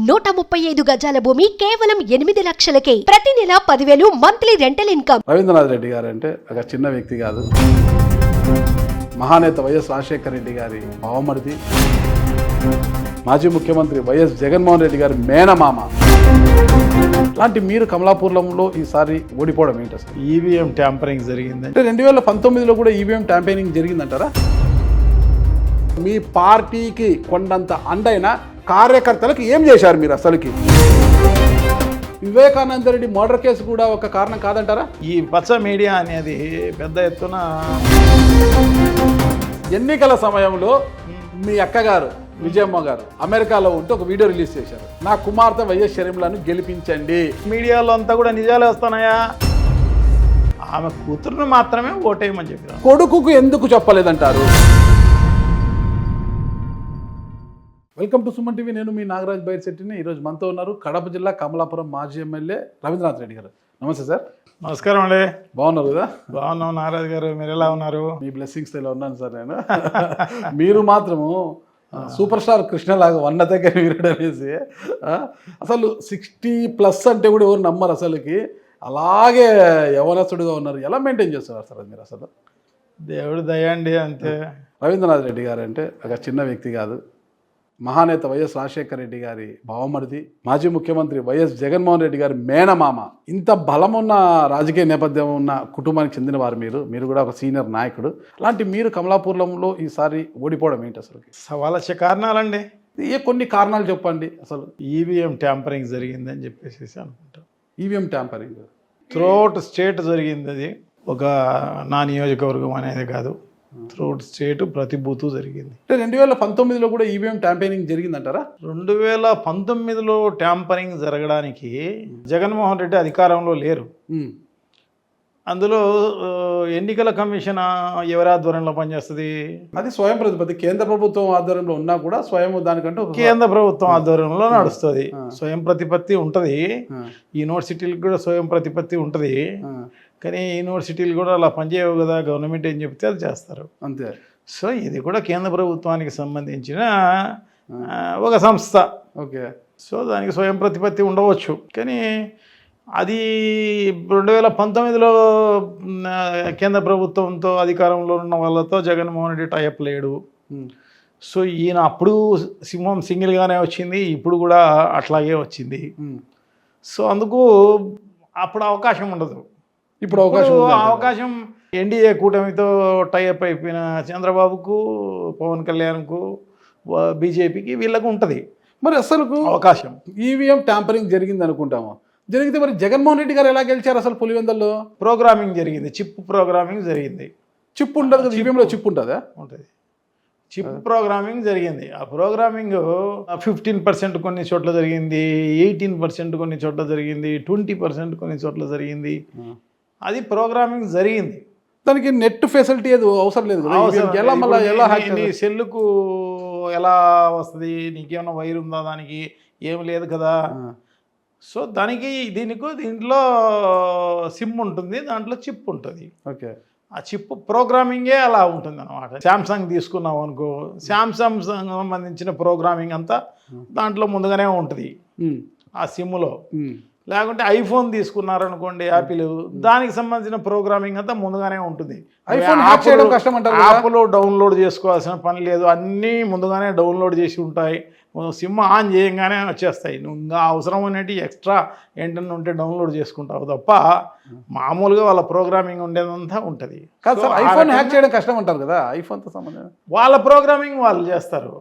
135 గజాల భూమి కేవలం 8 లక్షలకే. ప్రతి నెల 10,000 monthly rental income. Ravindranath Reddy garu అంటే ఒక చిన్న వ్యక్తి కాదు. మహానేత వైఎస్ రాజశేఖర రెడ్డి గారి బావమరిది, మాజీ ముఖ్యమంత్రి వైఎస్ జగన్మోహన్ రెడ్డి గారి మేనమామ. అలాంటి మీరు కమలాపూర్లో ఈసారి ఓడిపోవడం ఏంటి అసలు? ఈవీఎం ట్యాంపరింగ్ జరిగింది అంటే 2019లో కూడా ఈవీఎం ట్యాంపరింగ్ జరిగిందంటారా? మీ పార్టీకి కొండంత అండైన కార్యకర్తలకు ఏం చేశారు మీరు అసలుకి? వివేకానంద రెడ్డి మర్డర్ కేసు కూడా ఒక కారణం కాదంటారా? ఈ పచ్చ మీడియా అనేది పెద్ద ఎత్తున ఎన్నికల సమయంలో మీ అక్కగారు విజయమ్మ గారు అమెరికాలో ఉంటే ఒక వీడియో రిలీజ్ చేశారు. నా కుమార్తె వైఎస్ షర్మిలను గెలిపించండి. మీడియాలో అంతా కూడా నిజాలే వస్తున్నాయా? ఆమె కూతురును మాత్రమే ఓటేయమని చెప్పారు. కొడుకుకు ఎందుకు చెప్పలేదంటారు? Welcome to Suman TV. నేను మీ నాగరాజ్ బైర్శెట్టిని. ఈరోజు మనతో ఉన్నారు కడప జిల్లా కమలాపురం మాజీ ఎమ్మెల్యే రవీంద్రనాథ్ రెడ్డి గారు. నమస్తే సార్. నమస్కారం అండి. బాగున్నారు కదా? బాగున్నాం నాగరాజ్ గారు, మీరు ఎలా ఉన్నారు? మీ బ్లెస్సింగ్స్ ఇలా ఉన్నాను సార్ నేను. మీరు మాత్రము సూపర్ స్టార్ కృష్ణలాగా వన్న దగ్గర వీరుడు అనేసి అసలు 60+ అంటే కూడా ఎవరు నమ్మరు అసలుకి. అలాగే యవనస్తుడుగా ఉన్నారు. ఎలా మెయింటైన్ చేస్తున్నారు సార్ మీరు అసలు? దేవుడు దయండి అంతే. రవీంద్రనాథ్ రెడ్డి గారు అంటే ఒక చిన్న వ్యక్తి కాదు. మహానేత వైఎస్ రాజశేఖర రెడ్డి గారి బావమరిది, మాజీ ముఖ్యమంత్రి వైఎస్ జగన్మోహన్ రెడ్డి గారి మేనమామ. ఇంత బలమున్న రాజకీయ నేపథ్యం ఉన్న కుటుంబానికి చెందిన వారు మీరు కూడా ఒక సీనియర్ నాయకుడు. అలాంటి మీరు కమలాపూర్లో ఈసారి ఓడిపోవడం ఏంటి అసలు? సవాలచ్చే కారణాలండి. కొన్ని కారణాలు చెప్పండి అసలు. ఈవీఎం ట్యాంపరింగ్ జరిగిందని చెప్పేసి అనుకుంటాం. ఈవీఎం ట్యాంపరింగ్ త్రూఅవుట్ స్టేట్ జరిగింది. అది ఒక నా నియోజకవర్గం అనేది కాదు, త్రూఅవుట్ స్టేట్ ప్రతి బూతు జరిగింది. అంటే 2019లో కూడా ఈవీఎం ట్యాంపరింగ్ జరిగిందంటారా? 2019లో ట్యాంపరింగ్ జరగడానికి జగన్మోహన్ రెడ్డి అధికారంలో లేరు. అందులో ఎన్నికల కమిషన్ ఎవరి ఆధ్వర్యంలో పనిచేస్తుంది? అది స్వయం ప్రతిపత్తి. కేంద్ర ప్రభుత్వం ఆధ్వర్యంలో ఉన్నా కూడా స్వయం దానికంటే కేంద్ర ప్రభుత్వం ఆధ్వర్యంలో నడుస్తుంది. స్వయం ప్రతిపత్తి ఉంటుంది. యూనివర్సిటీలకు కూడా స్వయం ప్రతిపత్తి ఉంటుంది. కానీ యూనివర్సిటీలు కూడా అలా పనిచేయవు కదా, గవర్నమెంట్ ఏం చెప్తే అది చేస్తారు అంతే. సో ఇది కూడా కేంద్ర ప్రభుత్వానికి సంబంధించిన ఒక సంస్థ. ఓకే. సో దానికి స్వయం ప్రతిపత్తి ఉండవచ్చు. కానీ అది 2019లో కేంద్ర ప్రభుత్వంతో అధికారంలో ఉన్న వాళ్ళతో జగన్మోహన్ రెడ్డి టైప్ లేడు. సో ఈయన అప్పుడు సింహం సింగిల్గానే వచ్చింది, ఇప్పుడు కూడా అట్లాగే వచ్చింది. సో అందుకు అప్పుడు అవకాశం ఉండదు. ఇప్పుడు అవకాశం ఎన్డీఏ కూటమితో టైఅప్ అయిపోయిన చంద్రబాబుకు, పవన్ కళ్యాణ్కు, బీజేపీకి వీళ్ళకు ఉంటుంది మరి అసలు అవకాశం. ఈవీఎం ట్యాంపరింగ్ జరిగింది అనుకుంటాము. జరిగితే మరి జగన్మోహన్ రెడ్డి గారు ఎలా గెలిచారు అసలు? పులివెందుల్లో ప్రోగ్రామింగ్ జరిగింది, చిప్ ప్రోగ్రామింగ్ జరిగింది. చిప్ ఉంటుంది కదా, ఈవీఎంలో చిప్ ఉంటుందా? ఉంటుంది. చిప్ ప్రోగ్రామింగ్ జరిగింది. ఆ ప్రోగ్రామింగ్ 15% కొన్ని చోట్ల జరిగింది, 18% కొన్ని చోట్ల జరిగింది, 20% కొన్ని చోట్ల జరిగింది. అది ప్రోగ్రామింగ్ జరిగింది. దానికి నెట్ ఫెసిలిటీ ఏదో అవసరం లేదు కదా. నీ సెల్లుకు ఎలా వస్తుంది? నీకేమైనా వైర్ ఉందా? దానికి ఏం లేదు కదా. సో దీంట్లో సిమ్ ఉంటుంది, దాంట్లో చిప్ ఉంటుంది. ఓకే. ఆ చిప్ ప్రోగ్రామింగే అలా ఉంటుంది అనమాట. శాంసంగ్ తీసుకున్నాం అనుకో, శాంసంగ్ సంబంధించిన ప్రోగ్రామింగ్ అంతా దాంట్లో ముందుగానే ఉంటుంది ఆ సిమ్లో. లేకుంటే ఐఫోన్ తీసుకున్నారనుకోండి, యాపిల్, దానికి సంబంధించిన ప్రోగ్రామింగ్ అంతా ముందుగానే ఉంటుంది. యాప్లో డౌన్లోడ్ చేసుకోవాల్సిన పని లేదు, అన్నీ ముందుగానే డౌన్లోడ్ చేసి ఉంటాయి. సిమ్ ఆన్ చేయంగానే వచ్చేస్తాయి. నువ్వు ఇంకా అవసరం అనేటి ఎక్స్ట్రా ఏంటన్నా ఉంటే డౌన్లోడ్ చేసుకుంటావు తప్ప మామూలుగా వాళ్ళ ప్రోగ్రామింగ్ ఉండేదంతా ఉంటుంది. ఐఫోన్ హ్యాక్ చేయడం కష్టం అంటారు కదా, ఐఫోన్తో సంబంధం. వాళ్ళ ప్రోగ్రామింగ్ వాళ్ళు చేస్తారు.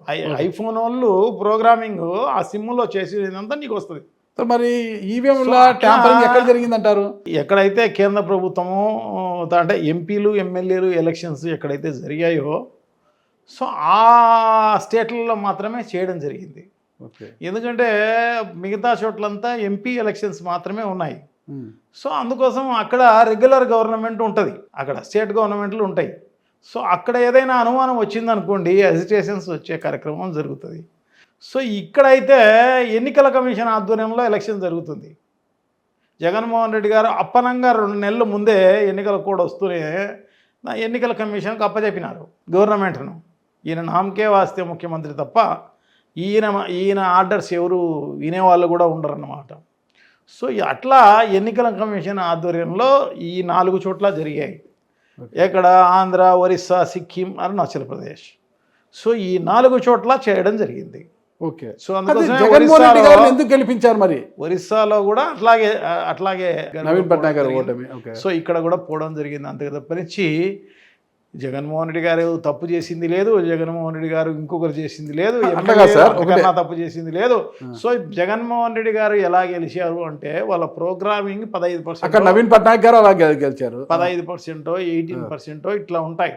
ఐఫోన్ వాళ్ళు ప్రోగ్రామింగ్ ఆ సిమ్లో చేసేదంతా నీకు వస్తుంది. మరి ఈవీఎంలో ట్యాంపరింగ్ ఎక్కడ జరిగిందంటారు? ఎక్కడైతే కేంద్ర ప్రభుత్వము అంటే ఎంపీలు, ఎమ్మెల్యేలు ఎలక్షన్స్ ఎక్కడైతే జరిగాయో, సో ఆ స్టేట్లలో మాత్రమే చేయడం జరిగింది. ఎందుకంటే మిగతా చోట్లంతా ఎంపీ ఎలక్షన్స్ మాత్రమే ఉన్నాయి. సో అందుకోసం అక్కడ రెగ్యులర్ గవర్నమెంట్ ఉంటుంది, అక్కడ స్టేట్ గవర్నమెంట్లు ఉంటాయి. సో అక్కడ ఏదైనా అనుమానం వచ్చిందనుకోండి, హెజిటేషన్స్ వచ్చే కార్యక్రమం జరుగుతుంది. సో ఇక్కడైతే ఎన్నికల కమిషన్ ఆధ్వర్యంలో ఎలక్షన్ జరుగుతుంది. జగన్మోహన్ రెడ్డి గారు అప్పనంగా 2 నెలల ముందే ఎన్నికల కోడ్ వస్తూనే ఎన్నికల కమిషన్కి అప్పచెప్పినారు గవర్నమెంట్ను. ఈయన నామకే వాస్తే ముఖ్యమంత్రి తప్ప ఈయన ఆర్డర్స్ ఎవరు వినేవాళ్ళు కూడా ఉండరన్నమాట. సో అట్లా ఎన్నికల కమిషన్ ఆధ్వర్యంలో ఈ 4 చోట్ల జరిగాయి. ఎక్కడ? ఆంధ్ర, ఒరిస్సా, సిక్కిం, అరుణాచల్ ప్రదేశ్. సో ఈ 4 చోట్ల చేయడం జరిగింది. ఓకే. సో అందుకోసం జగన్మోహన్ రెడ్డి గారిని ఎందుకు గెలిపించారు మరి? ఒరిస్సాలో కూడా అట్లాగే నవీన్ పట్నాయక్ గారు ఓటమి. ఓకే. సో ఇక్కడ కూడా పోవడం జరిగింది. అంతే తప్పనిచ్చి జగన్మోహన్ రెడ్డి గారు తప్పు చేసింది లేదు, జగన్మోహన్ రెడ్డి గారు ఇంకొకరు చేసింది లేదు, ఎవరికన్నా తప్పు చేసింది లేదు. సో జగన్మోహన్ రెడ్డి గారు ఎలా గెలిచారు అంటే వాళ్ళ ప్రోగ్రామింగ్ 15%, నవీన్ పట్నాయక్ గారు అలా గెలిచారు 15%, 18% ఇట్లా ఉంటాయి.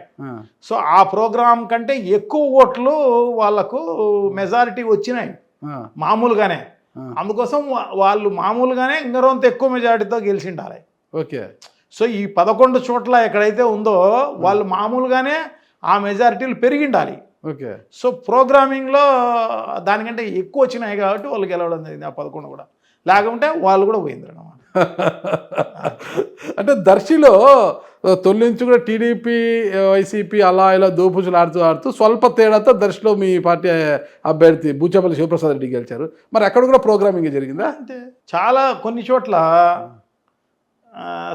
సో ఆ ప్రోగ్రామ్ కంటే ఎక్కువ ఓట్లు వాళ్ళకు మెజారిటీ వచ్చినాయి మామూలుగానే. అందుకోసం వాళ్ళు మామూలుగానే ఇంకరోంత ఎక్కువ మెజారిటీతో గెలిచిండాలి. ఓకే. సో ఈ 11 చోట్ల ఎక్కడైతే ఉందో వాళ్ళు మామూలుగానే ఆ మెజారిటీలు పెరిగిండాలి. ఓకే. సో ప్రోగ్రామింగ్లో దానికంటే ఎక్కువ వచ్చినాయి కాబట్టి వాళ్ళు గెలవడం జరిగింది ఆ 11 కూడా. లేకుంటే వాళ్ళు కూడా పోయింది అన్నమాట. అంటే దర్శిలో తొలి నుంచి కూడా టీడీపీ, వైసీపీ అలా ఇలా దోపుజులు ఆడుతూ స్వల్ప తేడాతో దర్శిలో మీ పార్టీ అభ్యర్థి బూచపల్లి శివప్రసాద్ రెడ్డి గెలిచారు. మరి అక్కడ కూడా ప్రోగ్రామింగ్ జరిగిందా? అంటే చాలా కొన్ని చోట్ల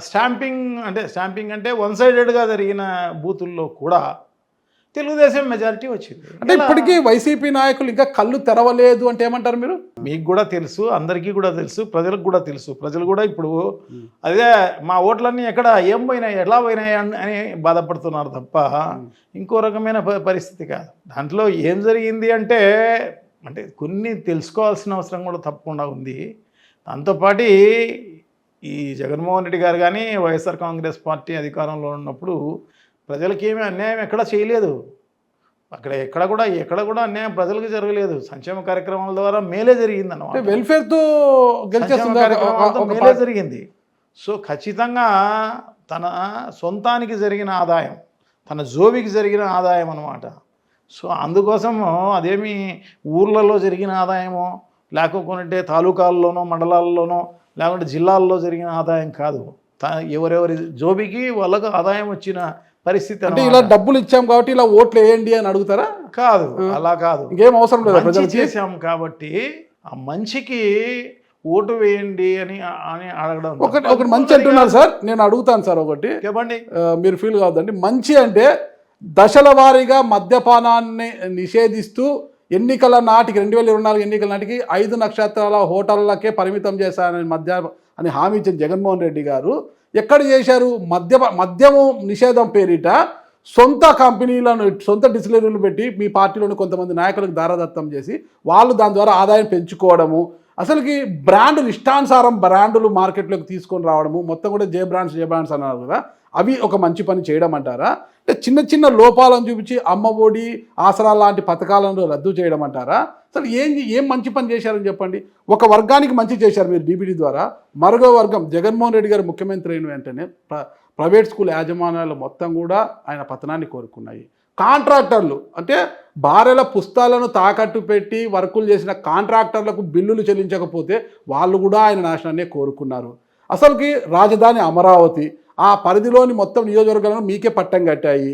స్టాంపింగ్ అంటే వన్ సైడెడ్గా జరిగిన బూతుల్లో కూడా తెలుగుదేశం మెజారిటీ వచ్చింది. అంటే ఇప్పటికీ వైసీపీ నాయకులు ఇంకా కళ్ళు తెరవలేదు అంటే ఏమంటారు మీరు? మీకు కూడా తెలుసు, అందరికీ కూడా తెలుసు, ప్రజలకు కూడా తెలుసు. ప్రజలు కూడా ఇప్పుడు అదే మా ఓట్లన్నీ ఎక్కడ ఏం పోయినాయి, ఎలా పోయినాయి అని బాధపడుతున్నారు తప్ప ఇంకో రకమైన పరిస్థితి కాదు. దాంట్లో ఏం జరిగింది అంటే కొన్ని తెలుసుకోవాల్సిన అవసరం కూడా తప్పకుండా ఉంది. దాంతోపాటు ఈ జగన్మోహన్ రెడ్డి గారు కానీ వైఎస్ఆర్ కాంగ్రెస్ పార్టీ అధికారంలో ఉన్నప్పుడు ప్రజలకి ఏమీ అన్యాయం ఎక్కడా చేయలేదు. ఎక్కడ కూడా అన్యాయం ప్రజలకు జరగలేదు. సంక్షేమ కార్యక్రమాల ద్వారా మేలే జరిగింది అన్నమాట. వెల్ఫేర్తో మేలే జరిగింది. సో ఖచ్చితంగా తన సొంతానికి జరిగిన ఆదాయం, తన జోబికి జరిగిన ఆదాయం అన్నమాట. సో అందుకోసం అదేమి ఊర్లలో జరిగిన ఆదాయమో, లేకపోతే తాలూకాల్లోనో మండలాల్లోనో లేకుంటే జిల్లాల్లో జరిగిన ఆదాయం కాదు. ఎవరెవరి జోబికి వాళ్ళకు ఆదాయం వచ్చిన పరిస్థితి. అంటే ఇలా డబ్బులు ఇచ్చాం కాబట్టి ఇలా ఓట్లు వేయండి అని అడుగుతారా? కాదు, అలా కాదు. ఇంకేం అవసరం లేదు. ప్రజలు చేసాం కాబట్టి ఆ మంచికి ఓటు వేయండి అని అడగడం. ఒకటి మంచి అంటున్నారు సార్, నేను అడుగుతాను సార్ ఒకటి చెప్పండి. మీరు ఫీల్ కావద్దండి. మంచి అంటే దశల వారీగా మద్యపానాన్ని నిషేధిస్తూ ఎన్నికల నాటికి 2024 ఎన్నికల నాటికి 5 నక్షత్రాల హోటళ్ళకే పరిమితం చేశానని హామీ ఇచ్చిన జగన్మోహన్ రెడ్డి గారు ఎక్కడ చేశారు? మద్యము నిషేధం పేరిట సొంత కంపెనీలను, సొంత డిస్టిలరీలు పెట్టి మీ పార్టీలోని కొంతమంది నాయకులకు దారదత్తం చేసి వాళ్ళు దాని ద్వారా ఆదాయం పెంచుకోవడము, అసలుకి బ్రాండ్లు ఇష్టానుసారం బ్రాండ్లు మార్కెట్లోకి తీసుకొని రావడము, మొత్తం కూడా జే బ్రాండ్స్ అన్నారు కదా, అవి ఒక మంచి పని చేయడం అంటారా? అంటే చిన్న చిన్న లోపాలను చూపించి అమ్మ ఒడి, ఆసరా లాంటి పథకాలను రద్దు చేయడం అంటారా? అసలు ఏం మంచి పని చేశారని చెప్పండి. ఒక వర్గానికి మంచి చేశారు మీరు డీబీటీ ద్వారా, మరొక వర్గం జగన్మోహన్ రెడ్డి గారు ముఖ్యమంత్రి అయిన వెంటనే ప్రైవేట్ స్కూల్ యాజమాన్యాలు మొత్తం కూడా ఆయన పతనాన్ని కోరుకున్నాయి. కాంట్రాక్టర్లు అంటే భార్యల పుస్తకాలను తాకట్టు పెట్టి వర్కులు చేసిన కాంట్రాక్టర్లకు బిల్లులు చెల్లించకపోతే వాళ్ళు కూడా ఆయన నాశనాన్ని కోరుకున్నారు. అసలుకి రాజధాని అమరావతి, ఆ పరిధిలోని మొత్తం నియోజకవర్గాలను మీకే పట్టం కట్టాయి.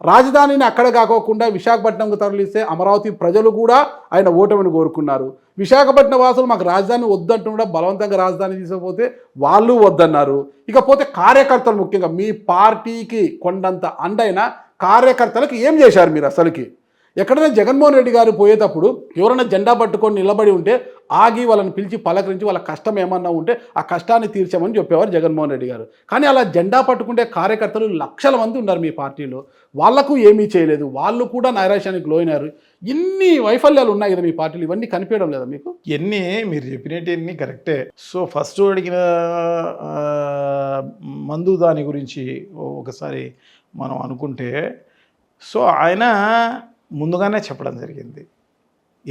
రాజధానిని అక్కడ కాకోకుండా విశాఖపట్నంకు తరలిస్తే అమరావతి ప్రజలు కూడా ఆయన ఓటమిని కోరుకున్నారు. విశాఖపట్నం వాసులు మాకు రాజధాని వద్దంటున్నా బలవంతంగా రాజధాని తీసుకపోతే వాళ్ళు వద్దన్నారు. ఇకపోతే కార్యకర్తలు, ముఖ్యంగా మీ పార్టీకి కొండంత అండైన కార్యకర్తలకు ఏం చేశారు మీరు? అసలుకి ఎక్కడైనా జగన్మోహన్ రెడ్డి గారు పోయేటప్పుడు ఎవరైనా జెండా పట్టుకొని నిలబడి ఉంటే ఆగి వాళ్ళని పిలిచి పలకరించి వాళ్ళ కష్టం ఏమన్నా ఉంటే ఆ కష్టాన్ని తీర్చామని చెప్పేవారు జగన్మోహన్ రెడ్డి గారు. కానీ అలా జెండా పట్టుకుంటే కార్యకర్తలు లక్షల మంది ఉన్నారు మీ పార్టీలో, వాళ్లకు ఏమీ చేయలేదు, వాళ్ళు కూడా నైరాశ్యానికి లోయినారు. ఇన్ని వైఫల్యాలు ఉన్నాయి కదా మీ పార్టీలు, ఇవన్నీ కనిపించడం లేదా మీకు? ఎన్ని మీరు చెప్పినట్టు కరెక్టే. సో ఫస్ట్ అడిగిన మందు దాని గురించి ఒకసారి మనం అనుకుంటే, సో ఆయన ముందుగానే చెప్పడం జరిగింది,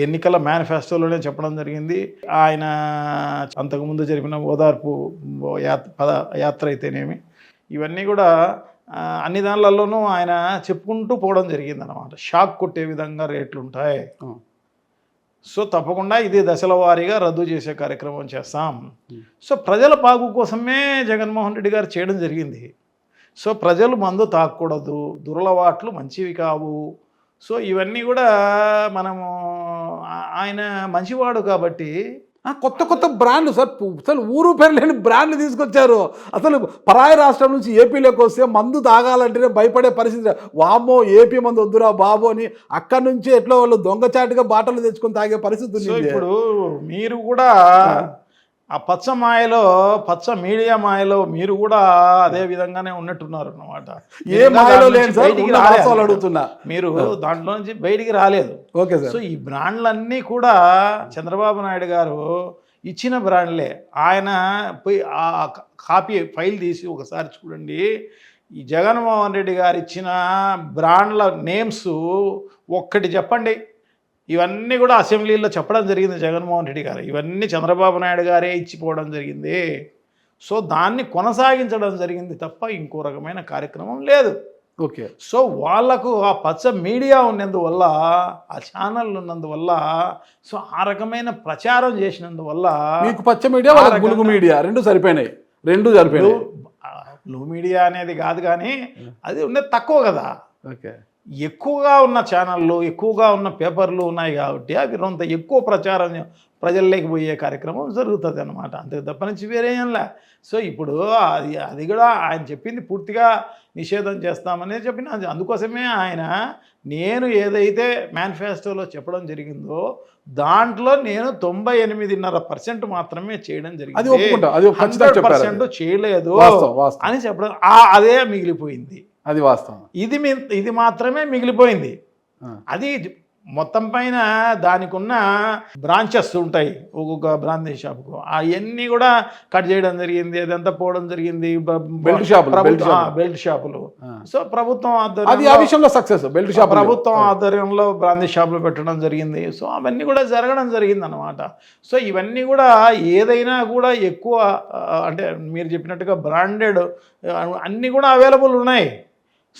ఎన్నికల మేనిఫెస్టోలోనే చెప్పడం జరిగింది. ఆయన అంతకుముందు జరిపిన ఓదార్పు యాత్ర అయితేనేమి, ఇవన్నీ కూడా అన్ని దానిలలోనూ ఆయన చెప్పుకుంటూ పోవడం జరిగింది అన్నమాట. షాక్ కొట్టే విధంగా రేట్లు ఉంటాయి, సో తప్పకుండా ఇది దశల వారీగా రద్దు చేసే కార్యక్రమం చేస్తాం. సో ప్రజల బాగు కోసమే జగన్మోహన్ రెడ్డి గారు చేయడం జరిగింది. సో ప్రజలు మందు తాగకూడదు, దురలవాట్లు మంచివి కావు, సో ఇవన్నీ కూడా మనము ఆయన మంచివాడు కాబట్టి కొత్త కొత్త బ్రాండ్లు సార్, అసలు ఊరు పేరు లేని బ్రాండ్లు తీసుకొచ్చారు. అసలు పరాయి రాష్ట్రం నుంచి ఏపీలోకి వస్తే మందు తాగాలంటేనే భయపడే పరిస్థితి. వామ్మో ఏపీ మందు వద్దురా బాబు అని అక్కడి నుంచి ఎట్లా వాళ్ళు దొంగచాటుగా బాటలు తెచ్చుకొని తాగే పరిస్థితి ఉంది. సో ఇప్పుడు మీరు కూడా ఆ పచ్చ మాయలో, పచ్చ మీడియా మాయలో మీరు కూడా అదే విధంగానే ఉన్నట్టున్నారు అన్నమాట. ఏ మాయలో లేదు సార్, అడుగుతున్నా. మీరు దాంట్లో నుంచి బయటికి రాలేదు. Okay sir. సో ఈ బ్రాండ్లన్నీ కూడా చంద్రబాబు నాయుడు గారు ఇచ్చిన బ్రాండ్లే. ఆయన పోయి ఆ కాపీ ఫైల్ తీసి ఒకసారి చూడండి. ఈ జగన్మోహన్ రెడ్డి గారు ఇచ్చిన బ్రాండ్ల నేమ్స్ ఒక్కటి చెప్పండి. ఇవన్నీ కూడా అసెంబ్లీలో చెప్పడం జరిగింది జగన్మోహన్ రెడ్డి గారు. ఇవన్నీ చంద్రబాబు నాయుడు గారే ఇచ్చిపోవడం జరిగింది. సో దాన్ని కొనసాగించడం జరిగింది తప్ప ఇంకో రకమైన కార్యక్రమం లేదు. ఓకే. సో వాళ్లకు ఆ పచ్చ మీడియా ఉన్నందువల్ల, ఆ ఛానల్ ఉన్నందువల్ల, సో ఆ రకమైన ప్రచారం చేసినందువల్ల మీకు పచ్చ మీడియా, గులుగు మీడియా రెండు సరిపోయినాయి. బ్లూ మీడియా అనేది కాదు, కానీ అది ఉండేది తక్కువ కదా. ఓకే. ఎక్కువగా ఉన్న ఛానళ్ళు, ఎక్కువగా ఉన్న పేపర్లు ఉన్నాయి కాబట్టి అవి కొంత ఎక్కువ ప్రచారం ప్రజల్లోకి పోయే కార్యక్రమం జరుగుతుంది అన్నమాట. అంతే తప్ప నుంచి వేరే ఏంలా. సో ఇప్పుడు అది కూడా ఆయన చెప్పింది పూర్తిగా నిషేధం చేస్తామనే చెప్పిన. అందుకోసమే ఆయన నేను ఏదైతే మేనిఫెస్టోలో చెప్పడం జరిగిందో దాంట్లో నేను 98.5% మాత్రమే చేయడం జరిగింది, 100% చేయలేదు అని చెప్పడం అదే మిగిలిపోయింది. అది వాస్తవం. ఇది మాత్రమే మిగిలిపోయింది. అది మొత్తం పైన దానికి ఉన్న బ్రాంచెస్ ఉంటాయి ఒక్కొక్క బ్రాందీ షాప్కు, అవన్నీ కూడా కట్ చేయడం జరిగింది. అదంతా పోవడం జరిగింది. బెల్ట్ షాపులు. సో ప్రభుత్వం ఆధ్వర్యంలో బ్రాందీ షాపులు పెట్టడం జరిగింది. సో అవన్నీ కూడా జరగడం జరిగింది అన్నమాట. సో ఇవన్నీ కూడా ఏదైనా కూడా ఎక్కువ అంటే మీరు చెప్పినట్టుగా బ్రాండెడ్ అన్నీ కూడా అవైలబుల్ ఉన్నాయి.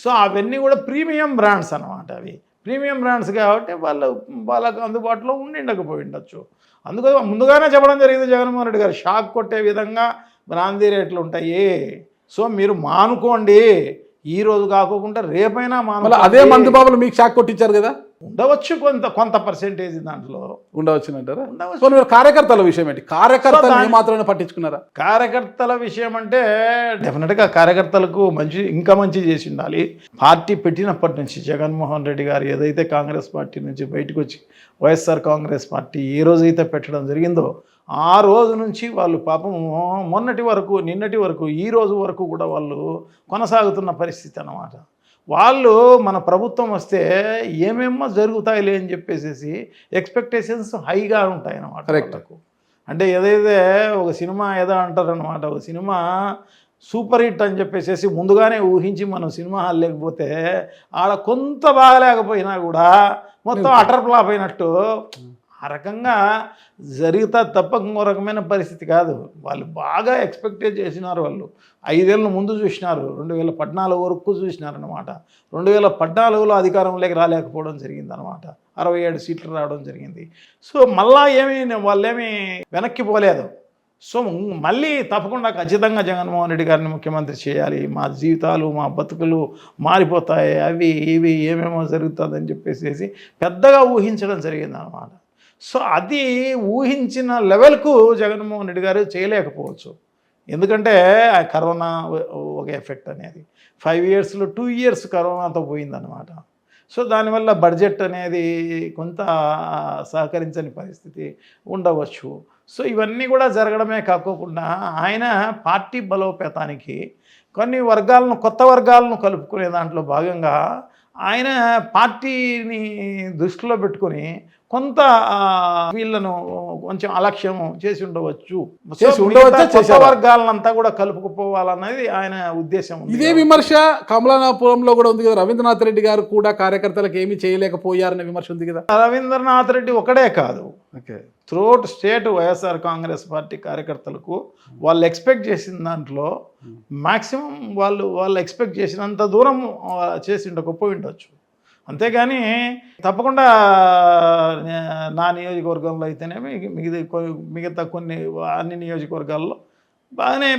సో అవన్నీ కూడా ప్రీమియం బ్రాండ్స్ అన్నమాట. అవి ప్రీమియం బ్రాండ్స్ కాబట్టి వాళ్ళకు అందుబాటులో ఉండకపోయి ఉండొచ్చు. అందుకని ముందుగానే చెప్పడం జరిగింది జగన్మోహన్ రెడ్డి గారు, షాక్ కొట్టే విధంగా బ్రాందీ రేట్లు ఉంటాయి. సో మీరు మానుకోండి, ఈ రోజు కాకుండా రేపైనా అదే మందు బాబులు మీకు షాక్ కొట్టించారు కదా. ఉండవచ్చు, కొంత పర్సెంటేజ్ దాంట్లో ఉండవచ్చు అంటారా? కార్యకర్తల విషయం ఏంటి? కార్యకర్తలు మాత్రమే పట్టించుకున్నారా? కార్యకర్తల విషయం అంటే డెఫినెట్గా కార్యకర్తలకు ఇంకా మంచి చేసి ఉండాలి. పార్టీ పెట్టినప్పటి నుంచి జగన్మోహన్ రెడ్డి గారు ఏదైతే కాంగ్రెస్ పార్టీ నుంచి బయటకు వచ్చి వైఎస్ఆర్ కాంగ్రెస్ పార్టీ ఏ రోజైతే పెట్టడం జరిగిందో ఆ రోజు నుంచి వాళ్ళు పాపం మొన్నటి వరకు, నిన్నటి వరకు, ఈ రోజు వరకు కూడా వాళ్ళు కొనసాగుతున్న పరిస్థితి అన్నమాట. వాళ్ళు మన ప్రభుత్వం వస్తే ఏమేమో జరుగుతాయిలే అని చెప్పేసి ఎక్స్పెక్టేషన్స్ హైగా ఉంటాయి అన్నమాట వాళ్ళకు. అంటే ఏదైతే ఒక సినిమా ఏదో అంటారనమాట, ఒక సినిమా సూపర్ హిట్ అని చెప్పేసి ముందుగానే ఊహించి మనం సినిమా హాల్ లేకపోతే ఆడ కొంత బాగలేకపోయినా కూడా మొత్తం అటర్ ఫ్లాప్ అయినట్టు ఆ రకంగా జరుగుతా తప్ప ఇంకో రకమైన పరిస్థితి కాదు. వాళ్ళు బాగా ఎక్స్పెక్ట్ చేసినారు. వాళ్ళు 5 ఏళ్ళ ముందు చూసినారు, 2014 వరకు చూసినారనమాట. 2014లో అధికారంలోకి రాలేకపోవడం జరిగింది అనమాట. 67 సీట్లు రావడం జరిగింది. సో మళ్ళా వాళ్ళేమీ వెనక్కి పోలేదు. సో మళ్ళీ తప్పకుండా ఖచ్చితంగా జగన్మోహన్ రెడ్డి గారిని ముఖ్యమంత్రి చేయాలి, మా జీవితాలు, మా బతుకులు మారిపోతాయి, అవి ఇవి ఏమేమో జరుగుతుందని చెప్పేసి పెద్దగా ఊహించడం జరిగింది అనమాట. సో అది ఊహించిన లెవెల్కు జగన్మోహన్ రెడ్డి గారు చేయలేకపోవచ్చు. ఎందుకంటే కరోనా ఒక ఎఫెక్ట్ అనేది 5 ఇయర్స్లో 2 ఇయర్స్ కరోనాతో పోయిందనమాట. సో దానివల్ల బడ్జెట్ అనేది కొంత సహకరించని పరిస్థితి ఉండవచ్చు. సో ఇవన్నీ కూడా జరగడమే కాకోకుండా ఆయన పార్టీ బలోపేతానికి కొన్ని వర్గాలను, కొత్త వర్గాలను కలుపుకునే దాంట్లో భాగంగా ఆయన పార్టీని దృష్టిలో పెట్టుకొని కొంత వీళ్ళను కొంచెం అలక్ష్యం చేసి ఉండవచ్చు. కొత్త వర్గాలంతా కూడా కలుపుకుపోవాలన్నది ఆయన ఉద్దేశం. ఇదే విమర్శ కమలాపురంలో కూడా ఉంది కదా. రవీంద్రనాథ్ రెడ్డి గారు కూడా కార్యకర్తలకు ఏమీ చేయలేకపోయారనే విమర్శ ఉంది కదా. రవీంద్రనాథ్ రెడ్డి ఒకడే కాదు, throughout state YSR Congress party కార్యకర్తలకు వాళ్ళు ఎక్స్పెక్ట్ చేసిన దాంట్లో మ్యాక్సిమం వాళ్ళు ఎక్స్పెక్ట్ చేసినంత దూరం చేసి ఉండకపోయి ఉండొచ్చు. అంతేగాని తప్పకుండా నా నియోజకవర్గంలో అయితేనేమి మిగతా కొన్ని అన్ని నియోజకవర్గాల్లో బాగానే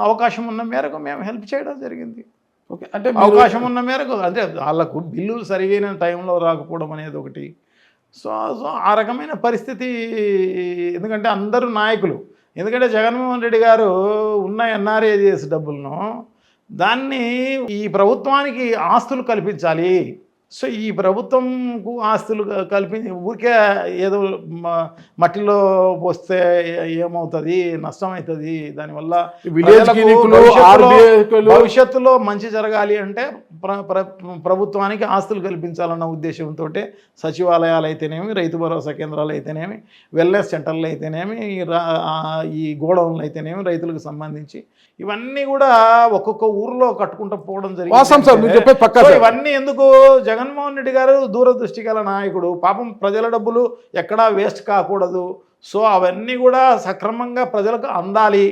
అవకాశం ఉన్న మేరకు మేము హెల్ప్ చేయడం జరిగింది. ఓకే, అంటే అవకాశం ఉన్న మేరకు అంటే వాళ్ళకు బిల్లులు సరిగైన టైంలో రాకపోవడం అనేది ఒకటి. సో సో ఆ రకమైన పరిస్థితి. ఎందుకంటే అందరూ నాయకులు, ఎందుకంటే జగన్మోహన్ రెడ్డి గారు ఉన్న ఎన్ఆర్ఏజిఎస్ డబ్బులను దాన్ని ఈ ప్రభుత్వానికి ఆస్తులు కల్పించాలి. సో ఈ ప్రభుత్వంకు ఆస్తులు కల్పించి ఊరికే ఏదో మట్టిలో పోస్తే ఏమవుతుంది, నష్టం అవుతుంది. దానివల్ల భవిష్యత్తులో మంచి జరగాలి అంటే ప్రభుత్వానికి ఆస్తులు కల్పించాలన్న ఉద్దేశంతో సచివాలయాలు అయితేనేమి, రైతు భరోసా కేంద్రాలు అయితేనేమి, వెల్నెస్ సెంటర్లు అయితేనేమి, ఈ గోడౌన్లు అయితేనేమి, రైతులకు సంబంధించి ఇవన్నీ కూడా ఒక్కొక్క ఊర్లో కట్టుకుంటూ పోవడం జరిగింది. ఇవన్నీ ఎందుకు? జగన్మోహన్ రెడ్డి గారు దూరదృష్టి గల నాయకుడు. పాపం ప్రజల డబ్బులు ఎక్కడా వేస్ట్ కాకూడదు, సో అవన్నీ కూడా సక్రమంగా ప్రజలకు అందాలి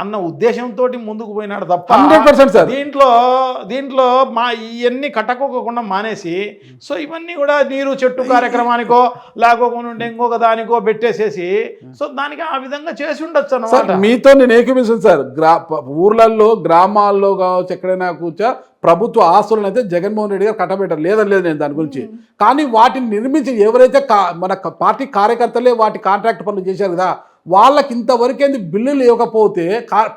అన్న ఉద్దేశంతో ముందుకు పోయినాడు తప్ప 100% దీంట్లో ఇవన్నీ కట్టకోకుండా మానేసి సో ఇవన్నీ కూడా నీరు చెట్టు కార్యక్రమానికో లేకోకుండా ఇంకొక దానికో పెట్టేసేసి సో దానికి ఆ విధంగా చేసి ఉండొచ్చు అన్నమాట. మీతో నేను ఏకీపిస్తాను సార్. ఊర్లలో గ్రామాల్లో కావచ్చు ఎక్కడైనా కూర్చో ప్రభుత్వ ఆస్తులను అయితే జగన్మోహన్ రెడ్డి గారు కట్టబెట్టారు, లేదని లేదు నేను దాని గురించి. కానీ వాటిని నిర్మించి ఎవరైతే మన పార్టీ కార్యకర్తలే వాటి కాంట్రాక్ట్ పనులు చేశారు కదా, వాళ్ళకి ఇంతవరకేంది బిల్లులు ఇవ్వకపోతే